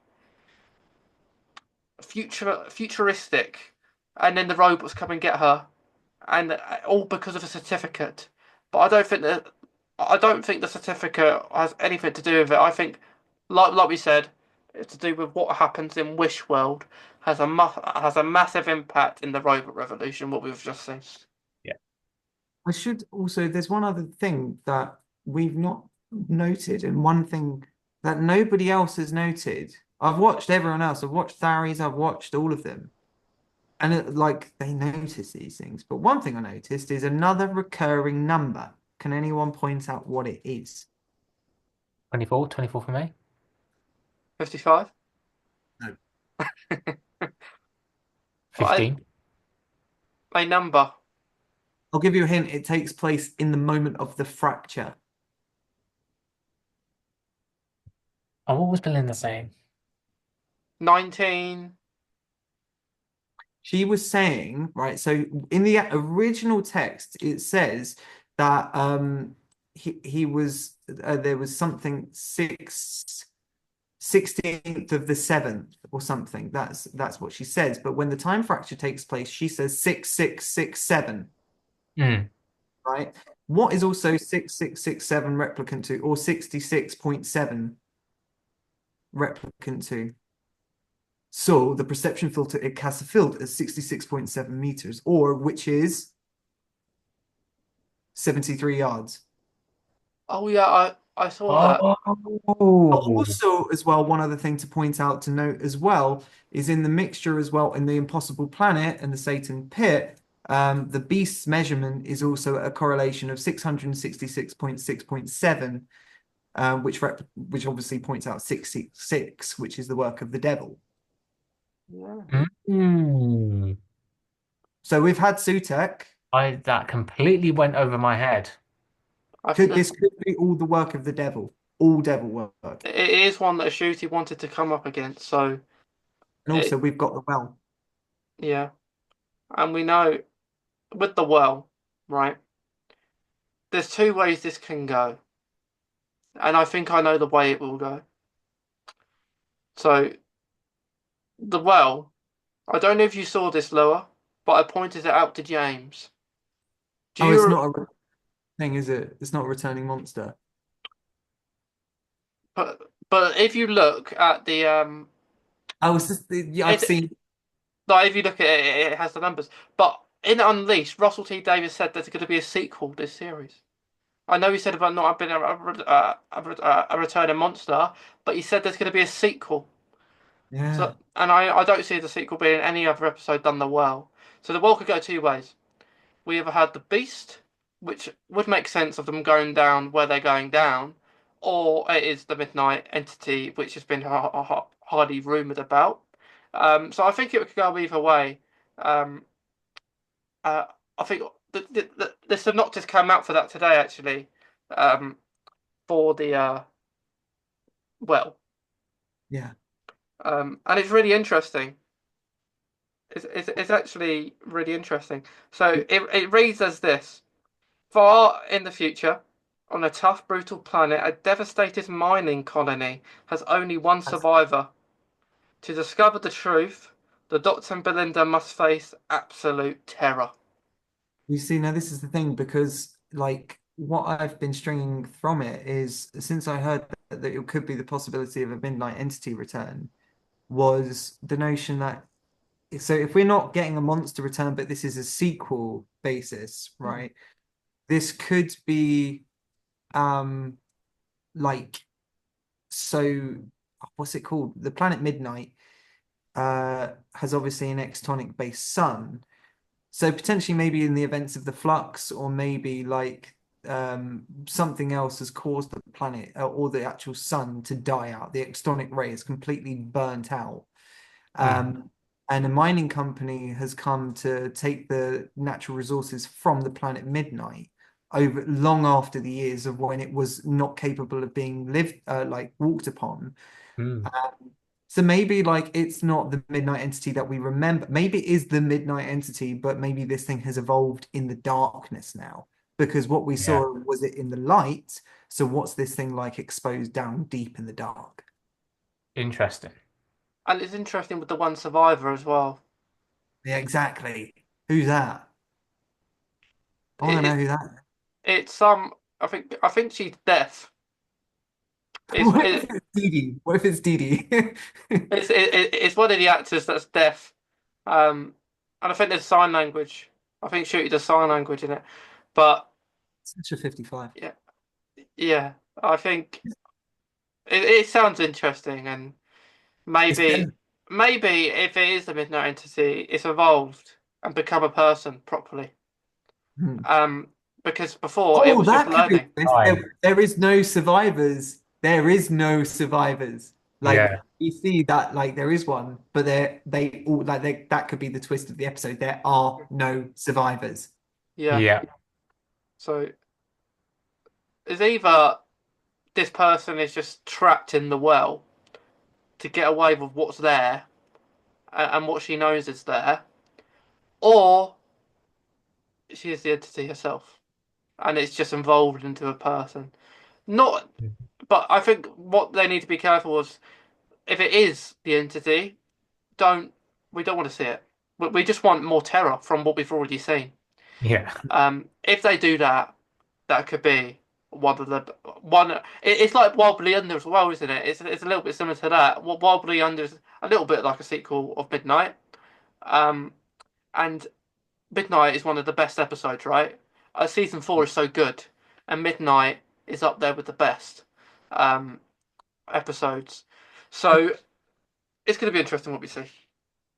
futuristic, and then the robots come and get her, and all because of a certificate. But I don't think the certificate has anything to do with it. I think, like we said, it's to do with what happens in Wish World has a massive impact in the robot revolution. What we've just seen.
Yeah.
I should also, there's one other thing that we've not noted, and one thing that nobody else has noted. I've watched everyone else, I've watched Tharies, I've watched all of them, and like they notice these things. But one thing I noticed is another recurring number. Can anyone point out what it is?
24, 24 for me.
55.
No.
I
15.
a number
I'll give you a hint. It takes place in the moment of the fracture.
Oh, what was Belinda saying?
19.
She was saying, right, so in the original text, it says that he was there was something 16th of the 7th or something. That's what she says. But when the time fracture takes place, she says 6667,
Mm.
right? What is also 6667 replicant to, or 66.7 replicant to? So the perception filter it casts a field at 66.7 meters, or which is 73 yards.
Oh yeah, I saw that.
Oh,
Also, as well, one other thing to point out to note as well is in the mixture as well in the Impossible Planet and the Satan Pit, the beast's measurement is also a correlation of 666.6.7, which obviously points out 666, which is the work of the devil.
Yeah.
mm.
So we've had Sutek.
That completely went over my head.
I think
Could
that
this could be all the work of the devil, all devil work.
it is one that Shooty wanted to come up against. So
And also
it,
we've got the well.
yeah, and we know with the well, right? There's two ways this can go, and I think I know the way it will go. So the well, I don't know if you saw this, Lower, but I pointed it out to James. Do
Oh, it's
you?
not a thing, is it? It's not a returning monster.
But if you look at the
Oh, it's just yeah, I've
it
seen.
like if you look at it, it has the numbers. But in Unleashed, Russell T Davies said there's going to be a sequel to this series. I know he said about not being a returning monster, but he said there's going to be a sequel. So,
Yeah,
and I don't see the sequel being any other episode done the well. So the well could go two ways. We either had the Beast, which would make sense of them going down where they're going down, or it is the Midnight Entity, which has been hardly rumoured about. So I think it could go either way. Um, uh, I think the synopsis came out for that today, actually, um, for the well,
yeah.
and it's really interesting. It's actually really interesting. So it reads as this. Far in the future, on a tough, brutal planet, a devastated mining colony has only one
That's,
survivor. To discover the truth, the Doctor and Belinda must face absolute terror.
you see, now this is the thing because like what I've been stringing from it is since I heard that it could be the possibility of a midnight entity return was the notion that so if we're not getting a monster return, but this is a sequel basis, right? This could be um like so what's it called? The planet Midnight has obviously an extonic based sun. So potentially maybe in the events of the flux, or maybe like something else has caused the planet or the actual sun to die out. The extonic ray is completely burnt out.
Mm.
Um, and a mining company has come to take the natural resources from the planet Midnight over long after the years of when it was not capable of being lived like walked upon.
Mm.
So maybe like it's not the midnight entity that we remember. Maybe it is the midnight entity, but maybe this thing has evolved in the darkness now. Because what we
Yeah.
saw was it in the light. So what's this thing like exposed down deep in the dark?
Interesting.
And it's interesting with the one survivor as well.
Yeah, exactly. Who's that? I want to know
It,
who that
it's some. I think she's deaf.
is.
It's
What if it's Dee Dee? What if it's Dee Dee?
it's one of the actors that's deaf. And I think there's sign language. I think Shooty does sign language in it. But
Such a 55.
yeah, yeah, I think it sounds interesting, and
It's
maybe
Ben.
maybe if it is the Midnight Entity, it's evolved and become a person properly.
Hmm.
Um, because before it
Oh,
was just
that could be a
learning.
twist.
Right.
There is no survivors. There is no survivors. Like
Yeah.
you see that, like there is one, but they all like that could be the twist of the episode. There are no survivors.
Yeah.
Yeah.
So it's either this person is just trapped in the well to get away with what's there and what she knows is there, or she is the entity herself and it's just evolved into a person. Not, but I think what they need to be careful is if it is the entity, don't we don't want to see it. We just want more terror from what we've already seen.
Yeah.
If they do that, that could be one of the one. It's like Wobbly Under as well, isn't it? It's a little bit similar to that. Wobbly Under is a little bit like a sequel of Midnight. Um, and Midnight is one of the best episodes, right? Season four is so good, and Midnight is up there with the best um, episodes. So it's going to be interesting what we see.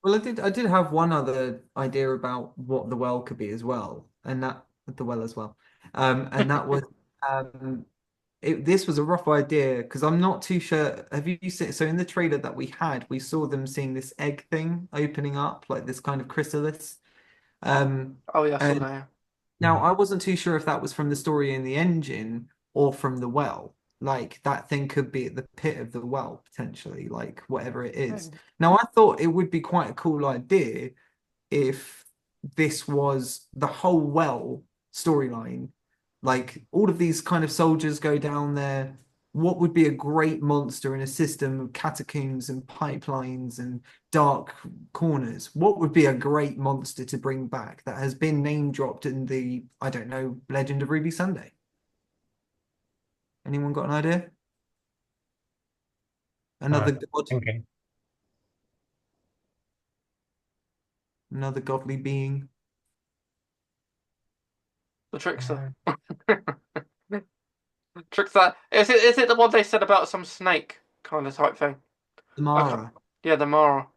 Well, I did have one other idea about what the well could be as well, and that the well as well, and that was um this was a rough idea because I'm not too sure. Have you seen? So in the trailer that we had, we saw them seeing this egg thing opening up, like this kind of chrysalis. Um,
Oh yeah, I saw
and
that.
Now, I wasn't too sure if that was from the story in the engine or from the well. Like that thing could be at the pit of the well, potentially, like whatever it is.
Mm.
Now, I thought it would be quite a cool idea if this was the whole well storyline. Like all of these kind of soldiers go down there. What would be a great monster in a system of catacombs and pipelines and dark corners? What would be a great monster to bring back that has been name dropped in the, I don't know, Legend of Ruby Sunday? Anyone got an idea? Another god,
Thinking.
another godly being.
The trickster.
Uh,
Trickster. Is it the one they said about some snake kind of type thing? I can't,
Mara.
yeah, the Mara.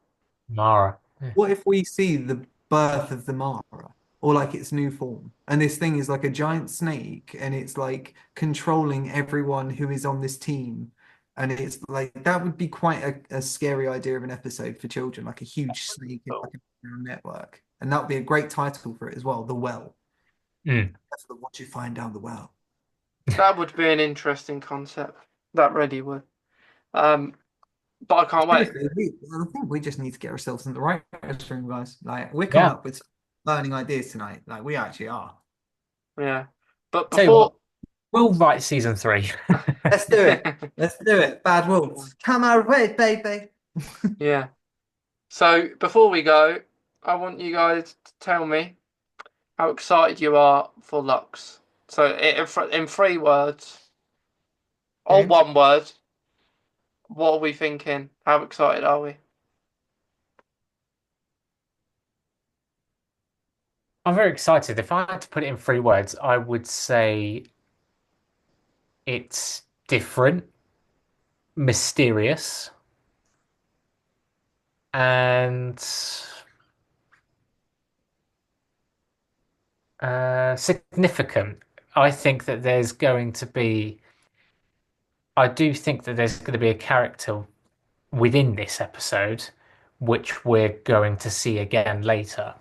Mara. Yeah.
What if we see the birth of the Mara or like its new form? And this thing is like a giant snake and it's like controlling everyone who is on this team. And it's like that would be quite a scary idea of an episode for children, like a huge snake in like
Oh,
a neural network. And that would be a great title for it as well, The Well.
Mm.
That's what you find down the well.
that would be an interesting concept. That really would. Um, but I can't wait.
Seriously, I think we just need to get ourselves in the right room, guys. Like we're coming
Yeah.
up with learning ideas tonight. Like we actually are.
Yeah. But
Tell you what,
before,
we'll write season three.
Let's do it. Let's do it. Bad wolves. Come our way, baby.
yeah. So before we go, I want you guys to tell me how excited you are for Lux. So in 3 words, or
Okay.
1 word, what are we thinking? How excited are we?
I'm very excited. If I had to put it in 3 words, I would say it's different, mysterious, and significant. I think that there's going to be, I do think that there's going to be a character within this episode which we're going to see again later.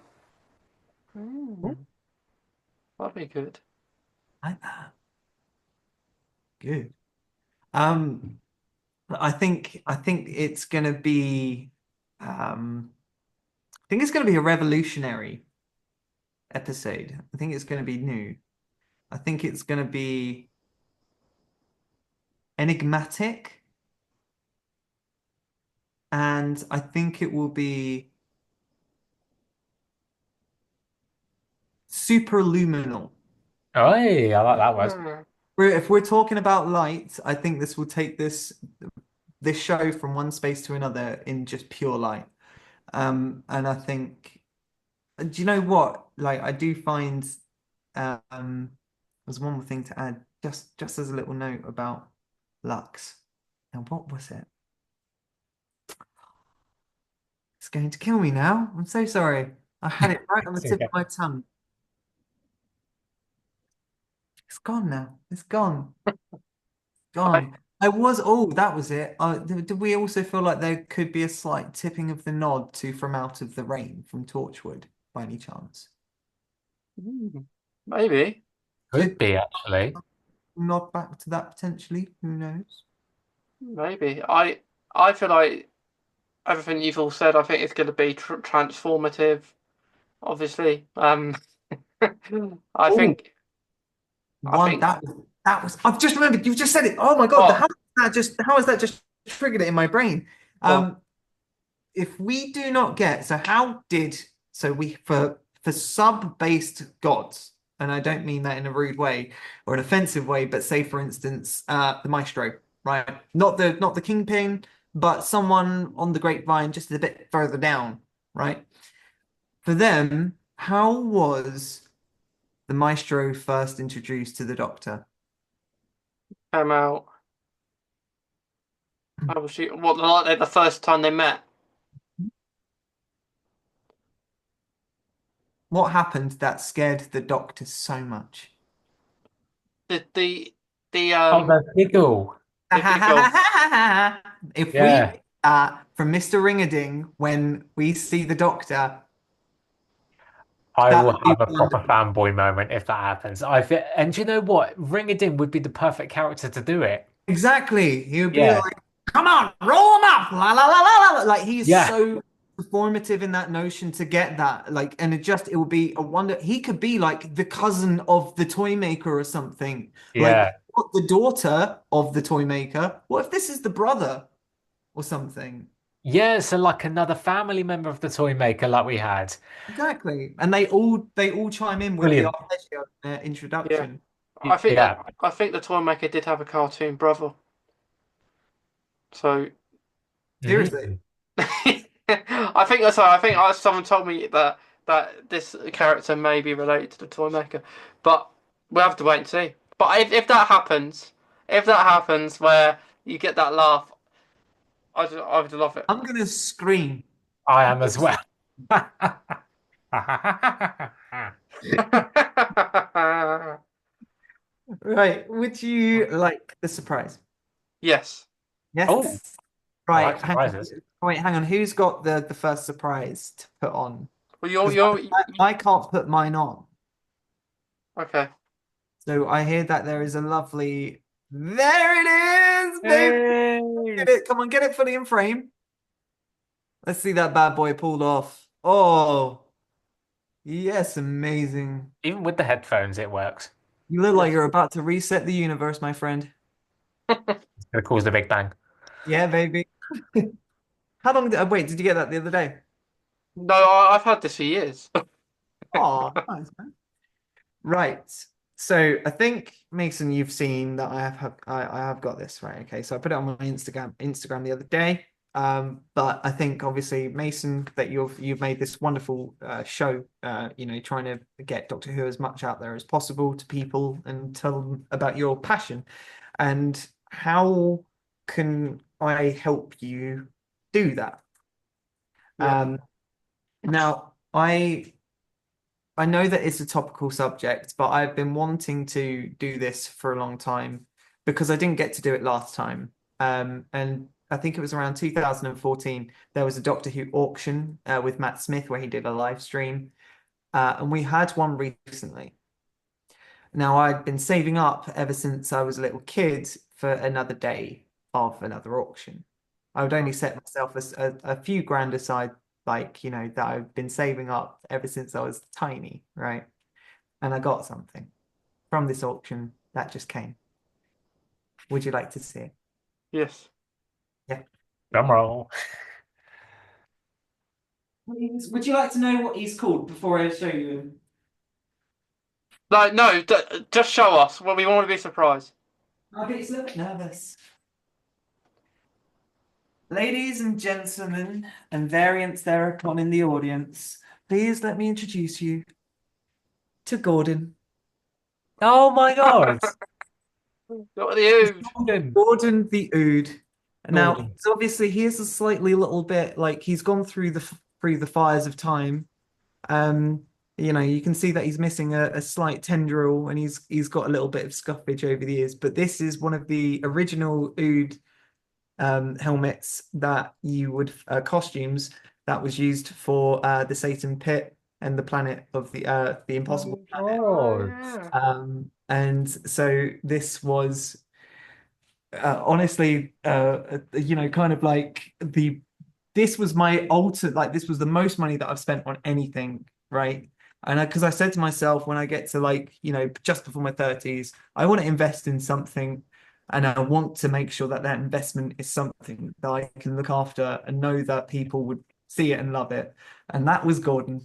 Ooh,
That'd be good.
like that. Good. Um, I think it's gonna be I think it's gonna be a revolutionary episode. I think it's gonna be new. I think it's gonna be enigmatic, and I think it will be superluminal.
Oh, I like that word.
Hmm.
If we're talking about light, I think this will take this show from one space to another in just pure light. And I think, do you know what? Like, I do find there's one more thing to add, just as a little note about Lux. Now, what was it? It's going to kill me now. I'm so sorry. I had it right on the
It's
tip of
okay.
my tongue. It's gone now. It's gone.
I,
Gone. That was it. Did we also feel like there could be a slight tipping of the nod to From Out of the Rain from Torchwood by any chance?
maybe,
Could be actually.
Nod back to that potentially? Who knows?
maybe. I feel like everything you've all said. I think it's going to be transformative. Obviously, I
Oh,
think I
one
think.
that was I've just remembered, you've just said it. Oh my God,
What?
how has that just triggered it in my brain?
What?
Um, if we do not get so how did so we for sub-based gods, and I don't mean that in a rude way or an offensive way, but say for instance, the maestro, right? Not the kingpin, but someone on the grapevine just a bit further down, right? For them, how was the maestro first introduced to the doctor?
Came out. How was she? What? Like the first time they met?
What happened that scared the doctor so much?
The
Oh, the giggle.
the giggle.
If we
Yeah.
from Mr. Ringading when we see the doctor,
I
That
will
would be
have a proper
wonderful.
fanboy moment if that happens. And you know what? Ring a Ding would be the perfect character to do it.
Exactly. He would be
Yeah,
like, "Come on, roll him up!" La la la la la. Like he is
yeah,
so performative in that notion to get that. Like, and it would be a wonder. He could be like the cousin of the toy maker or something. Like,
yeah,
what, the daughter of the toy maker. What if this is the brother or something?
yeah. So like another family member of the toy maker, like we had.
Exactly. And they all chime in with the
Brilliant.
arpeggio
Yeah.
introduction.
Yeah.
I think the toy maker did have a cartoon brother. So
Seriously.
Mm.
I think that's I think someone told me that this character may be related to the toy maker, but we'll have to wait and see. But if that happens, if that happens where you get that laugh, I would love it.
I'm gonna scream.
I am as well.
Right. Would you like the surprise?
Yes.
Oh,
Yes.
I like
Right. Hang on.
surprises.
Wait, hang on. Who's got the first surprise to put on?
Well,
Because I can't put mine on.
okay.
So I hear that there is a lovely. There it is, baby.
Yay!
Get it. Come on, get it fully in frame. Let's see that bad boy pulled off. Oh, yes, amazing.
Even with the headphones, it works.
You look like
Yes.
you're about to reset the universe, my friend.
It's gonna cause the Big Bang.
Yeah, baby. How long wait, did you get that the other day?
No, I've had this for years.
Oh, nice, man. Right. So I think Mason, you've seen that I have got this right. Okay, so I put it on my Instagram the other day. But I think obviously Mason that you've made this wonderful show. Trying to get Doctor Who as much out there as possible to people and tell them about your passion. And how can I help you do that?
Yeah.
Now I know that it's a topical subject, but I've been wanting to do this for a long time because I didn't get to do it last time. And I think it was around 2014, there was a Doctor Who auction with Matt Smith where he did a live stream. And we had one recently. Now, I'd been saving up ever since I was a little kid for another day of another auction. I would only set myself a few grand aside, like, that I've been saving up ever since I was tiny, right? And I got something from this auction that just came. Would you like to see it?
Yes.
Yeah.
Drum roll.
Would you like to know what he's called before I show you him?
No, no, just show us. Well, we want to be surprised.
I bet he's a little bit nervous. Ladies and gentlemen, and variants thereupon in the audience, please let me introduce you to Gordon.
Oh my God.
Got the ood.
Golden.
Gordon the Ood. Now,
Golden.
so obviously he is a slightly little bit like he's gone through the fires of time. Um, you can see that he's missing a slight tendril and he's got a little bit of scuffage over the ears. But this is one of the original Ood helmets that you would costumes that was used for the Satan Pit and the planet of the Earth, the Impossible
Oh
Planet.
Oh
God.
yeah.
And so this was honestly, kind of like this was my ultimate, like this was the most money that I've spent on anything, right? And because I said to myself, when I get to like, just before my 30s, I want to invest in something and I want to make sure that that investment is something that I can look after and know that people would see it and love it. And that was Gordon. And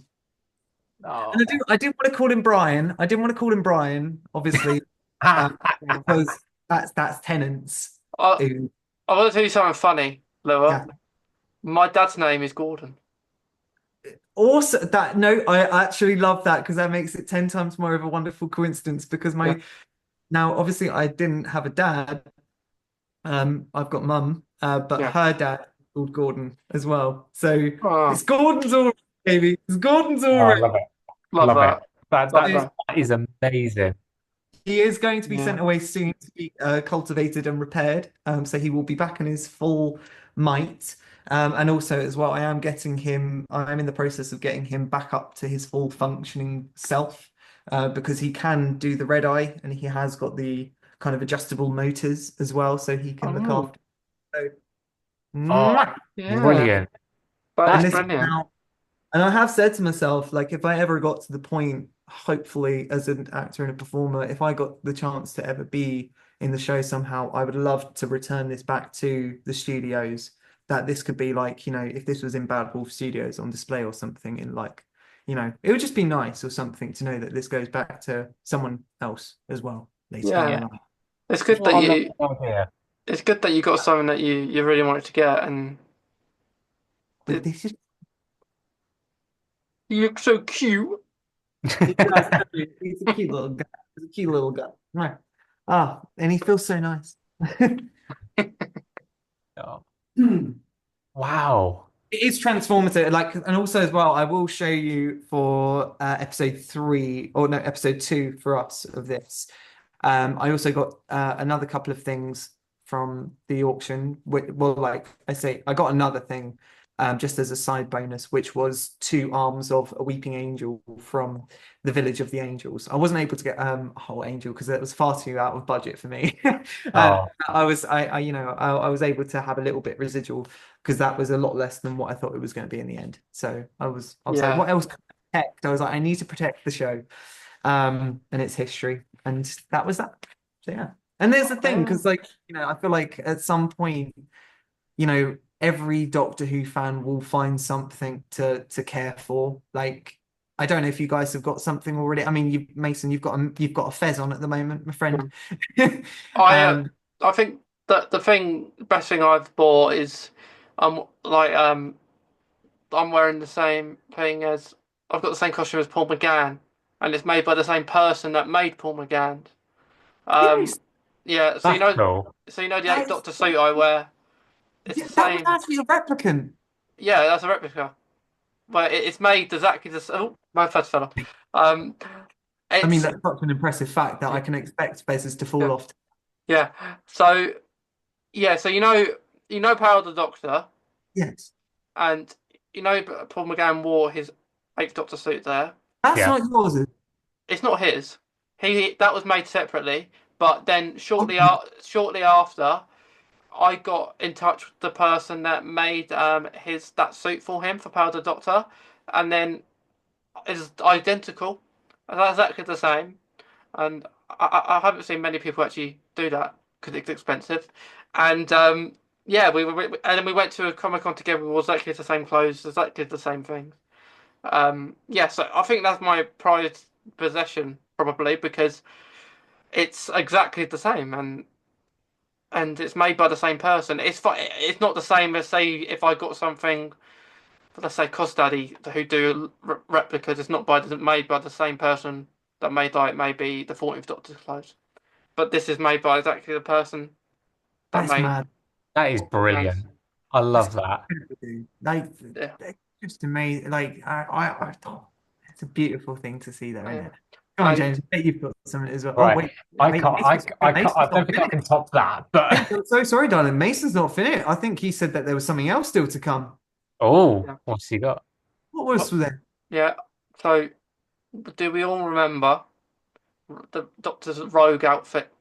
Oh.
I didn't want to call him Brian. I didn't want to call him Brian, obviously, because that's Tennant's.
I
Who,
I want to tell you something funny, Lewa.
yeah.
My dad's name is Gordon.
Also, that no, I actually love that because that makes it 10 times more of a wonderful coincidence because
Yeah.
my now obviously I didn't have a dad. I've got mum, but
Yeah.
her dad is called Gordon as well. So
Oh,
it's Gordon's all right, baby. It's Gordon's
Oh,
all
I
right.
love it.
love
Love it.
that.
That
Love
that
So
that.
that is amazing.
he is going to be
Yeah.
sent away soon to be cultivated and repaired. So he will be back in his might. And also as well, I'm in the process of getting him back up to his full functioning self, because he can do the red eye and he has got the kind of adjustable motors as well, so he can look
Oh,
after. So,
Oh,
mwah!
yeah.
brilliant.
That is
And
That's
this is
brilliant.
now, and I have said to myself, like, if I ever got to the point, hopefully, as an actor and a performer, if I got the chance to ever be in the show somehow, I would love to return this back to the studios. That this could be like, if this was in Bad Wolf Studios on display or something, in like, it would just be nice or something to know that this goes back to someone else as well later down
Yeah.
the
yeah.
line.
It's good that
What a
you
lovely idea.
it's good that you got something that you really wanted to get and
But
it,
this is,
you look so cute.
he does, doesn't he? He's a cute little guy. He's a cute little guy. Right. Ah, and he feels so nice.
Oh,
Hmm.
wow.
It is transformative. Like, and also as well, I will show you for episode 3, or no, episode 2 for us of this. I also got another couple of things from the auction. Well, like I say, I got another thing just as a side bonus, which was 2 arms of a weeping angel from the Village of the Angels. I wasn't able to get a whole angel because it was far too out of budget for me.
Oh,
I was able to have a little bit residual because that was a lot less than what I thought it was going to be in the end. So I was like,
Yeah.
what else can I protect? I was like, I need to protect the show, and its history, and that was that. So yeah. And there's the thing,
Yeah.
because like, I feel like at some point, every Doctor Who fan will find something to care for. Like, I don't know if you guys have got something already. I mean, Mason, you've got a fez on at the moment, my friend.
I
Um,
I think that the best thing I've bought is like I'm wearing the same thing as I've got the same costume as Paul McGann, and it's made by the same person that made Paul McGann. Um,
yes,
yeah,
that's cool.
so you know the
that
Eighth
is,
Doctor suit I wear. It's
yeah,
the
that was
same.
actually a replicant.
Yeah, that's a replica, but it's made exactly the. Oh, my first fell off. Um,
I mean,
it's
that's such an impressive fact that I
yeah,
can expect fezes to fall
yeah,
off.
yeah. So yeah, so you know Power of the Doctor,
Yes,
and Paul McGann wore his Eighth Doctor suit there.
that's
Yeah.
not yours, is it?
It's not his. He that was made separately, but then
Oh,
shortly after, I got in touch with the person that made his that suit for him for Powder Doctor, and then it's identical, exactly the same. And I haven't seen many people actually do that because it's expensive. And yeah, and then we went to a Comic Con together. We wore exactly the same clothes, exactly the same things. Yeah, so I think that's my prized possession probably because it's exactly the same and it's made by the same person. It's not the same as say if I got something, let's say Cosdaddy who do replicas. It's not made by the same person that made like maybe the 14th Doctor's clothes, but this is made by exactly the person that
that's
made
mad.
That is
Gans.
brilliant. I
That's
love that.
incredible, dude. Like,
Yeah,
it's just amazing. Like, oh, it's a beautiful thing to see, though, isn't
yeah,
it? Come on,
and
James. I bet you've got something as well. Oh,
Right.
wait,
I
wait,
can't, I can't, I
Mason's
don't
not
think I
finished.
can top that,
Wait,
but
I'm so sorry, darling. Mason's not finished. I think he said that there was something else still to come.
oh,
yeah,
what's he got?
What was
oh,
there?
yeah. So, do we all remember the Doctor's rogue outfit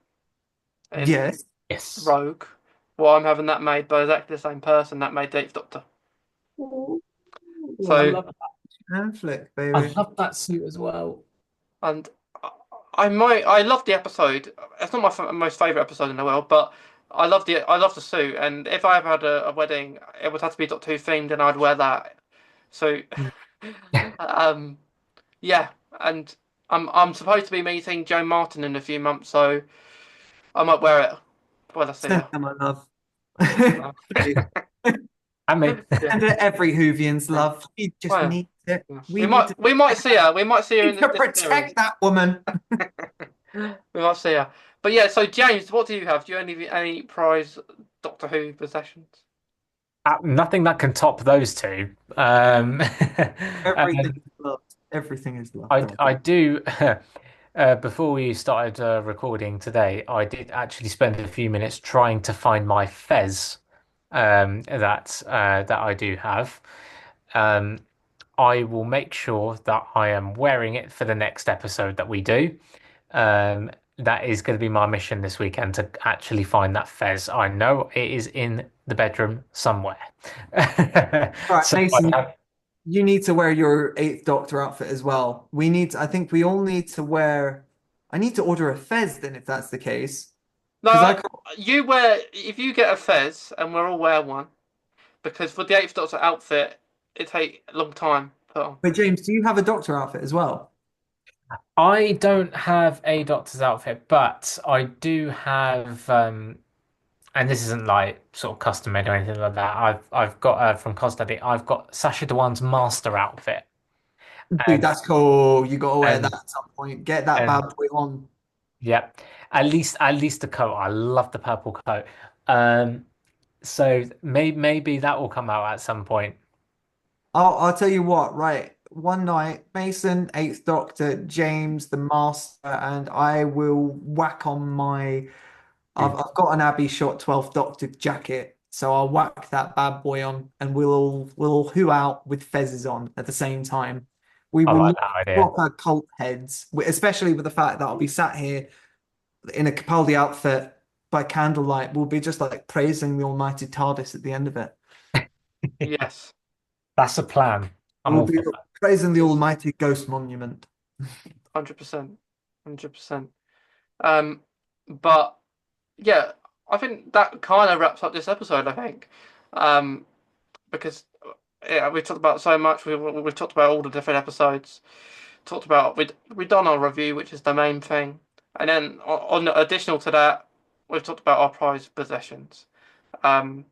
in
Yes.
Yes.
Rogue? Well, I'm having that made by exactly the same person that made the Eighth Doctor.
Oh,
I
So,
love
and flick,
I
baby.
love that suit as well.
and I love the episode. It's not my most favorite episode in the world, but I love the suit. And if I ever had a wedding, it would have to be Doctor Who themed, and I'd wear that. So, um, yeah, and I'm supposed to be meeting Joe Martin in a few months, so I might wear it when I see
Send
her.
her my love.
Uh,
And me.
yeah,
And every Whovian's
yeah.
love. We just
Well,
need it.
yeah.
We need to
We might
protect
see her. We might see her in
need to
this series.
protect that woman.
We might see her. But yeah, so James, what do you have? Do you any prize Doctor Who possessions?
Nothing that can top those two.
Everything is loved. Everything is loved,
I
darling.
do. Before we started recording today, I did actually spend a few minutes trying to find my fez that I do have. Um, I will make sure that I am wearing it for the next episode that we do. That is going to be my mission this weekend to actually find that fez. I know it is in the bedroom somewhere.
All right,
So
Mason, you need to wear your Eighth Doctor outfit as well. I think we all need to wear. I need to order a fez then, if that's the case, because I
No,
can't.
you wear if you get a fez and we'll all wear one because for the Eighth Doctor outfit it take a long time to put on.
But James, do you have a Doctor outfit as well?
I don't have a doctor's outfit, but I do have and this isn't like sort of custom made or anything like that. I've got from Cosmetics, I've got Sacha Dhawan's master outfit.
Dude,
And
that's cool. You got to wear that
and
at some point. Get that bad
and
boy on.
yep. At least the coat. I love the purple coat. So maybe that will come out at some point.
I'll tell you what, right. One night, Mason, Eighth Doctor, James, the Master, and I will whack on my. I've got an Abbey Shot 12th Doctor jacket, so I'll whack that bad boy on, and we'll hoo out with fezzes on at the same time. We
I
will
like
look
that idea.
proper cult heads, especially with the fact that I'll be sat here in a Capaldi outfit by candlelight. We'll be just like praising the almighty TARDIS at the end of it.
Yes,
That's a plan. I'm
We'll
all
be
for that.
praising the almighty ghost monument.
100%, 100%. Um, but yeah, I think that kind of wraps up this episode. I think, um, because yeah, we talked about so much. We talked about all the different episodes. Talked about we done our review, which is the main thing, and then on additional to that, we've talked about our prized possessions. Um,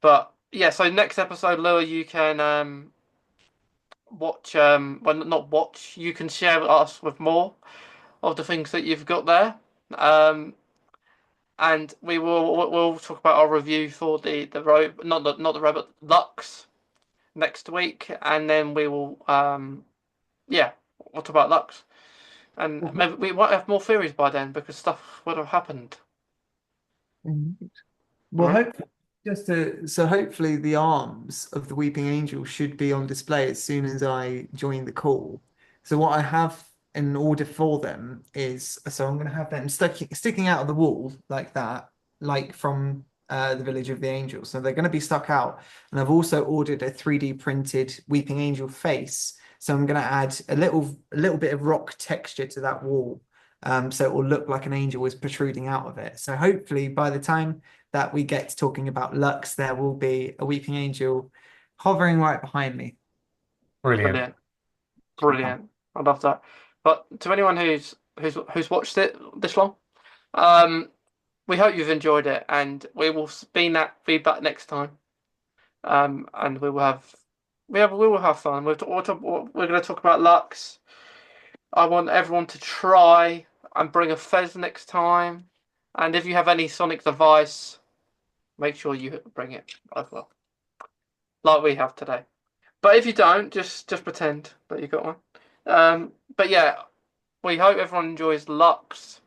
but yeah, so next episode, Lewa, you can watch well not watch, you can share with us with more of the things that you've got there. Um, and we'll talk about our review for the robe, not the robot Lux next week, and then we will yeah, we'll talk about Lux. And maybe we might have more theories by then because stuff would have happened,
Mhm. Well,
right?
hopefully, hopefully the arms of the Weeping Angel should be on display as soon as I join the call. So what I have in order for them is I'm going to have them sticking out of the wall like that, like from the Village of the Angels. So they're going to be stuck out. And I've also ordered a 3D printed Weeping Angel face. So I'm going to add a little bit of rock texture to that wall. So it will look like an angel is protruding out of it. So hopefully by the time that we get to talking about Lux, there will be a weeping angel hovering right behind me.
Brilliant.
Brilliant, brilliant. I love that. But to anyone who's watched it this long, um, we hope you've enjoyed it, and we will be back next time. And we will have fun. We're going to talk about Lux. I want everyone to try and bring a fez next time. And if you have any Sonic device, make sure you bring it as well, like we have today. But if you don't, just pretend that you got one. But yeah, we hope everyone enjoys Lux,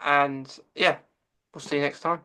and yeah, we'll see you next time.